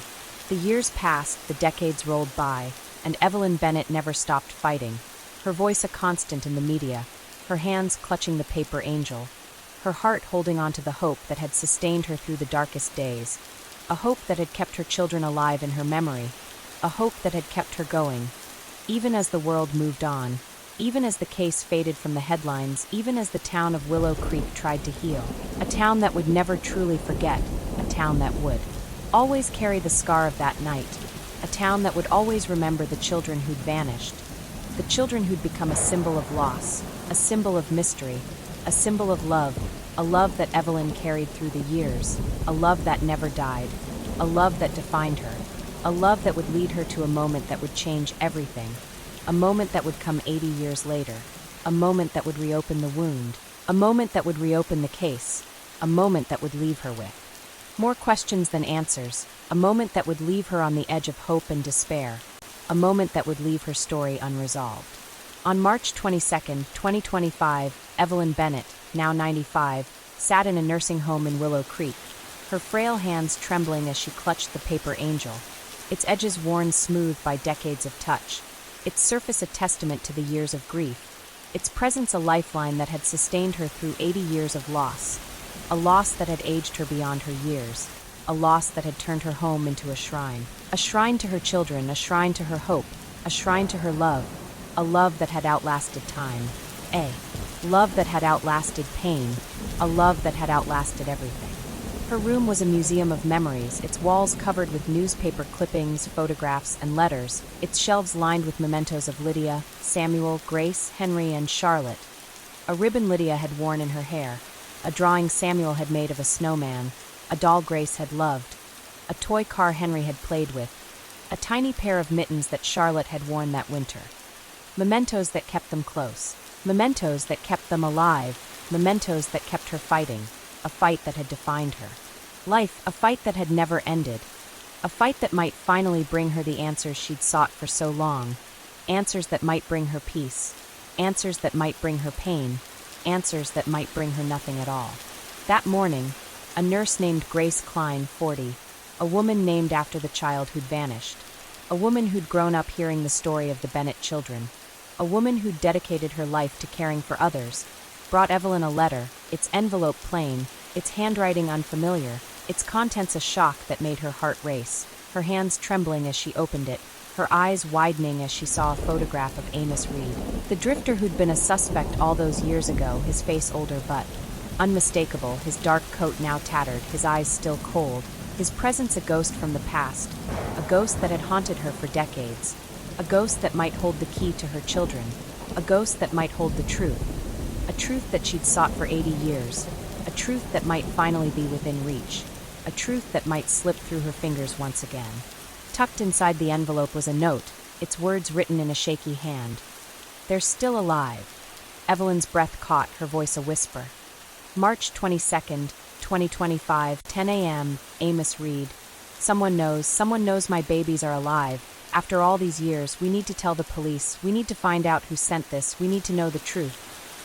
The years passed, the decades rolled by, and Evelyn Bennett never stopped fighting, her voice a constant in the media, her hands clutching the paper angel, her heart holding on to the hope that had sustained her through the darkest days, a hope that had kept her children alive in her memory, a hope that had kept her going, even as the world moved on, even as the case faded from the headlines, even as the town of Willow Creek tried to heal, a town that would never truly forget, a town that would always carry the scar of that night, a town that would always remember the children who'd vanished, the children who'd become a symbol of loss, a symbol of mystery, a symbol of love, a love that Evelyn carried through the years, a love that never died, a love that defined her, a love that would lead her to a moment that would change everything, a moment that would come 80 years later, a moment that would reopen the wound, a moment that would reopen the case, a moment that would leave her with more questions than answers, a moment that would leave her on the edge of hope and despair, a moment that would leave her story unresolved. On March 22, 2025, Evelyn Bennett, now 95, sat in a nursing home in Willow Creek, her frail hands trembling as she clutched the paper angel, its edges worn smooth by decades of touch, its surface a testament to the years of grief, its presence a lifeline that had sustained her through 80 years of loss, a loss that had aged her beyond her years, a loss that had turned her home into a shrine to her children, a shrine to her hope, a shrine to her love, a love that had outlasted time, a love that had outlasted pain, a love that had outlasted everything. Her room was a museum of memories, its walls covered with newspaper clippings, photographs, and letters, its shelves lined with mementos of Lydia, Samuel, Grace, Henry, and Charlotte. A ribbon Lydia had worn in her hair, a drawing Samuel had made of a snowman, a doll Grace had loved, a toy car Henry had played with, a tiny pair of mittens that Charlotte had worn that winter. Mementos that kept them close, mementos that kept them alive, mementos that kept her fighting, a fight that had defined her. Life, a fight that had never ended, a fight that might finally bring her the answers she'd sought for so long, answers that might bring her peace, answers that might bring her pain, answers that might bring her nothing at all. That morning, a nurse named Grace Klein, 40, a woman named after the child who'd vanished, a woman who'd grown up hearing the story of the Bennett children, a woman who'd dedicated her life to caring for others, brought Evelyn a letter, its envelope plain, its handwriting unfamiliar, its contents a shock that made her heart race, her hands trembling as she opened it, her eyes widening as she saw a photograph of Amos Reed, the drifter who'd been a suspect all those years ago, his face older but unmistakable, his dark coat now tattered, his eyes still cold, his presence a ghost from the past, a ghost that had haunted her for decades, a ghost that might hold the key to her children, a ghost that might hold the truth, a truth that she'd sought for 80 years, a truth that might finally be within reach, a truth that might slip through her fingers once again. Tucked inside the envelope was a note, its words written in a shaky hand. "They're still alive." Evelyn's breath caught, her voice a whisper. March 22nd, 2025, 10 a.m., Amos Reed. Someone knows my babies are alive. After all these years, we need to tell the police, we need to find out who sent this, we need to know the truth.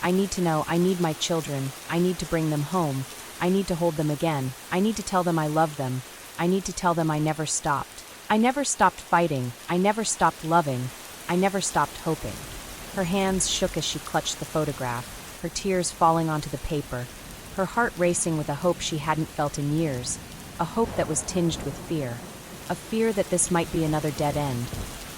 I need to know, I need my children, I need to bring them home, I need to hold them again, I need to tell them I love them, I need to tell them I never stopped. I never stopped fighting, I never stopped loving, I never stopped hoping. Her hands shook as she clutched the photograph, her tears falling onto the paper, her heart racing with a hope she hadn't felt in years, a hope that was tinged with fear, a fear that this might be another dead end,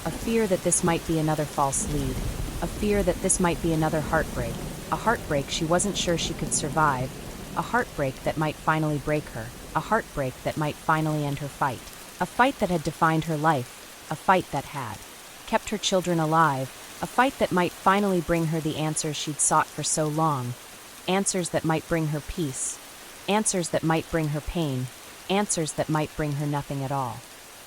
a fear that this might be another false lead, a fear that this might be another heartbreak, a heartbreak she wasn't sure she could survive, a heartbreak that might finally break her, a heartbreak that might finally end her fight, a fight that had defined her life, a fight that had kept her children alive, a fight that might finally bring her the answers she'd sought for so long, answers that might bring her peace, answers that might bring her pain, answers that might bring her nothing at all.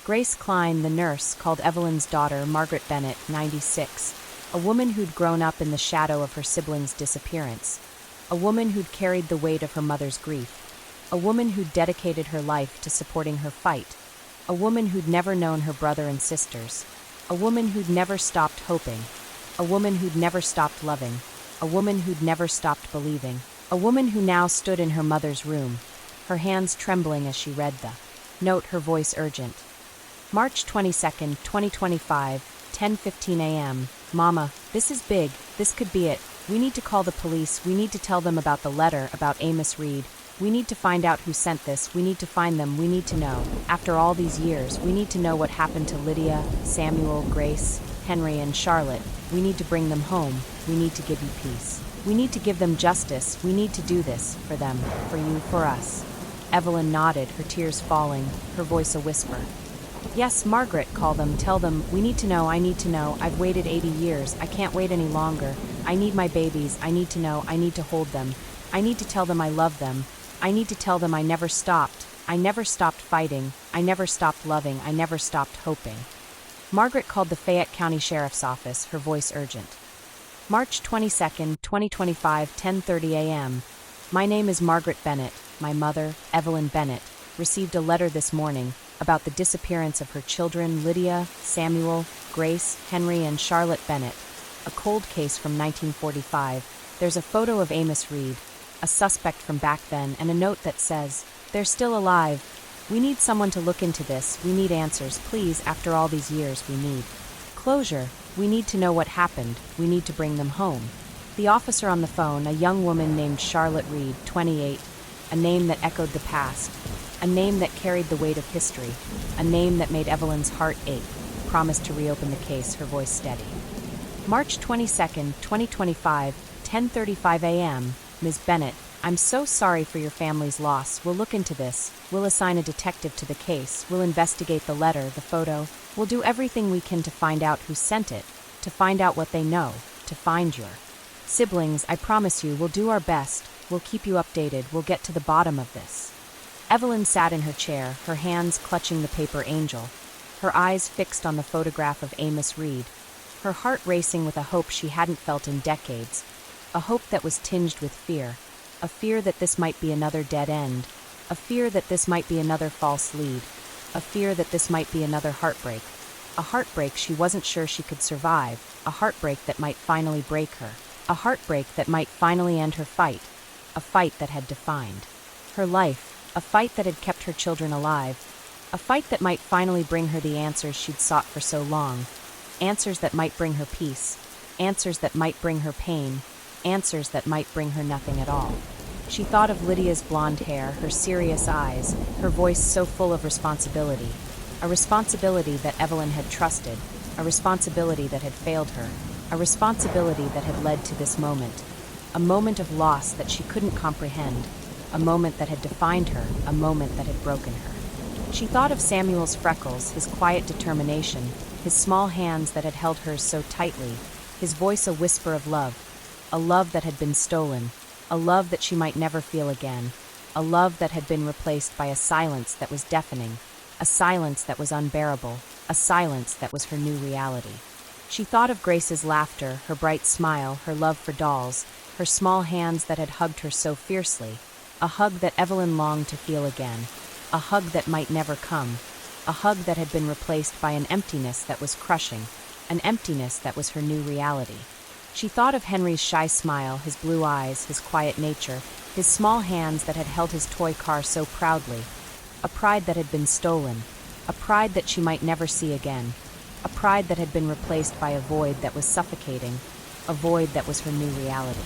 Grace Klein, the nurse, called Evelyn's daughter, Margaret Bennett, 96, a woman who'd grown up in the shadow of her siblings' disappearance, a woman who'd carried the weight of her mother's grief, a woman who'd dedicated her life to supporting her fight, a woman who'd never known her brother and sisters, a woman who'd never stopped hoping, a woman who'd never stopped loving, a woman who'd never stopped believing, a woman who now stood in her mother's room, her hands trembling as she read the note, her voice urgent. March 22nd, 2025, 10:15 a.m. Mama, this is big, this could be it. We need to call the police, we need to tell them about the letter, about Amos Reed. We need to find out who sent this, we need to find them, we need to know. After all these years, we need to know what happened to Lydia, Samuel, Grace, Henry, and Charlotte. We need to bring them home, we need to give you peace. We need to give them justice, we need to do this, for them, for you, for us. Evelyn nodded, her tears falling, her voice a whisper. Yes, Margaret, call them, tell them, we need to know, I need to know, I've waited 80 years, I can't wait any longer. I need my babies, I need to know, I need to hold them. I need to tell them I love them. I need to tell them I never stopped fighting, I never stopped loving, I never stopped hoping. Margaret called the Fayette County Sheriff's Office, her voice urgent. March 22nd, 2025, 10:30 a.m. My name is Margaret Bennett. My mother, Evelyn Bennett, received a letter this morning about the disappearance of her children Lydia, Samuel, Grace, Henry, and Charlotte Bennett. A cold case from 1945. There's a photo of Amos Reed. a suspect from back then, and a note that says, "They're still alive. We need someone to look into this. We need answers, please. After all these years, we need closure. We need to know what happened. We need to bring them home." The officer on the phone, a young woman named Charlotte Reed, 28, a name that echoed the past, a name that carried the weight of history, a name that made Evelyn's heart ache, promised to reopen the case, her voice steady. March 22, 2025, 10:35 a.m. Ms. Bennett, I'm so sorry for your family's loss. We'll look into this. We'll assign a detective to the case. We'll investigate the letter, the photo. We'll do everything we can to find out who sent it, to find out what they know, to find your siblings. I promise you, we'll do our best. We'll keep you updated. We'll get to the bottom of this. Evelyn sat in her chair, her hands clutching the paper angel, her eyes fixed on the photograph of Amos Reed, her heart racing with a hope she hadn't felt in decades, a hope that was tinged with fear, a fear that this might be another dead end, a fear that this might be another false lead, a fear that this might be another heartbreak, a heartbreak she wasn't sure she could survive, a heartbreak that might finally break her, a heartbreak that might finally end her fight, a fight that had defined her life, a fight that had kept her children alive, a fight that might finally bring her the answers she'd sought for so long, answers that might bring her peace, answers that might bring her pain, answers that might bring her nothing at all. She thought of Lydia's blonde hair, her serious eyes, her voice so full of responsibility, a responsibility that Evelyn had trusted, a responsibility that had failed her, a responsibility that had led to this moment, a moment of loss that she couldn't comprehend, a moment that had defined her, a moment that had broken her. She thought of Samuel's freckles, his quiet determination, his small hands that had held hers so tightly, his voice a whisper of love, a love that had been stolen, a love that she might never feel again, a love that had been replaced by a silence that was deafening, a silence that was unbearable, a silence that was her new reality. She thought of Grace's laughter, her bright smile, her love for dolls, her small hands that had hugged her so fiercely, a hug that Evelyn longed to feel again, a hug that might never come, a hug that had been replaced by an emptiness that was crushing, an emptiness that was her new reality. She thought of Henry's shy smile, his blue eyes, his quiet nature, his small hands that had held his toy car so proudly, a pride that had been stolen, a pride that she might never see again, a pride that had been replaced by a void that was suffocating, a void that was her new reality.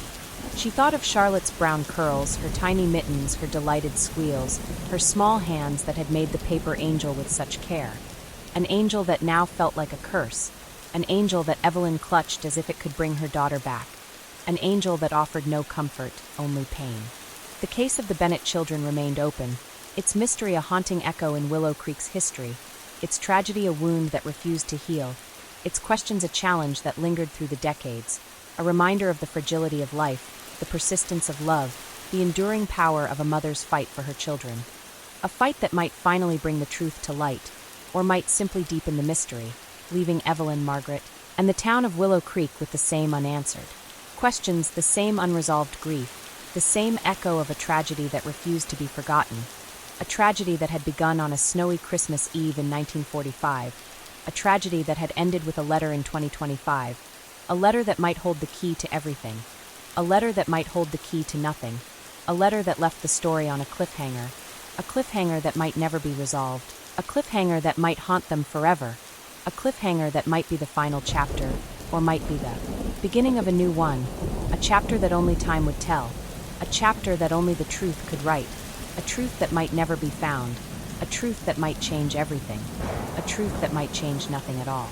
She thought of Charlotte's brown curls, her tiny mittens, her delighted squeals, her small hands that had made the paper angel with such care, an angel that now felt like a curse, an angel that Evelyn clutched as if it could bring her daughter back, an angel that offered no comfort, only pain. The case of the Bennett children remained open, its mystery a haunting echo in Willow Creek's history, its tragedy a wound that refused to heal, its questions a challenge that lingered through the decades, a reminder of the fragility of life, the persistence of love, the enduring power of a mother's fight for her children. A fight that might finally bring the truth to light, or might simply deepen the mystery, leaving Evelyn, Margaret, and the town of Willow Creek with the same unanswered questions, the same unresolved grief, the same echo of a tragedy that refused to be forgotten, a tragedy that had begun on a snowy Christmas Eve in 1945, a tragedy that had ended with a letter in 2025, a letter that might hold the key to everything, a letter that might hold the key to nothing, a letter that left the story on a cliffhanger that might never be resolved, a cliffhanger that might haunt them forever, a cliffhanger that might be the final chapter, or might be the beginning of a new one, a chapter that only time would tell, a chapter that only the truth could write, a truth that might never be found, a truth that might change everything, a truth that might change nothing at all.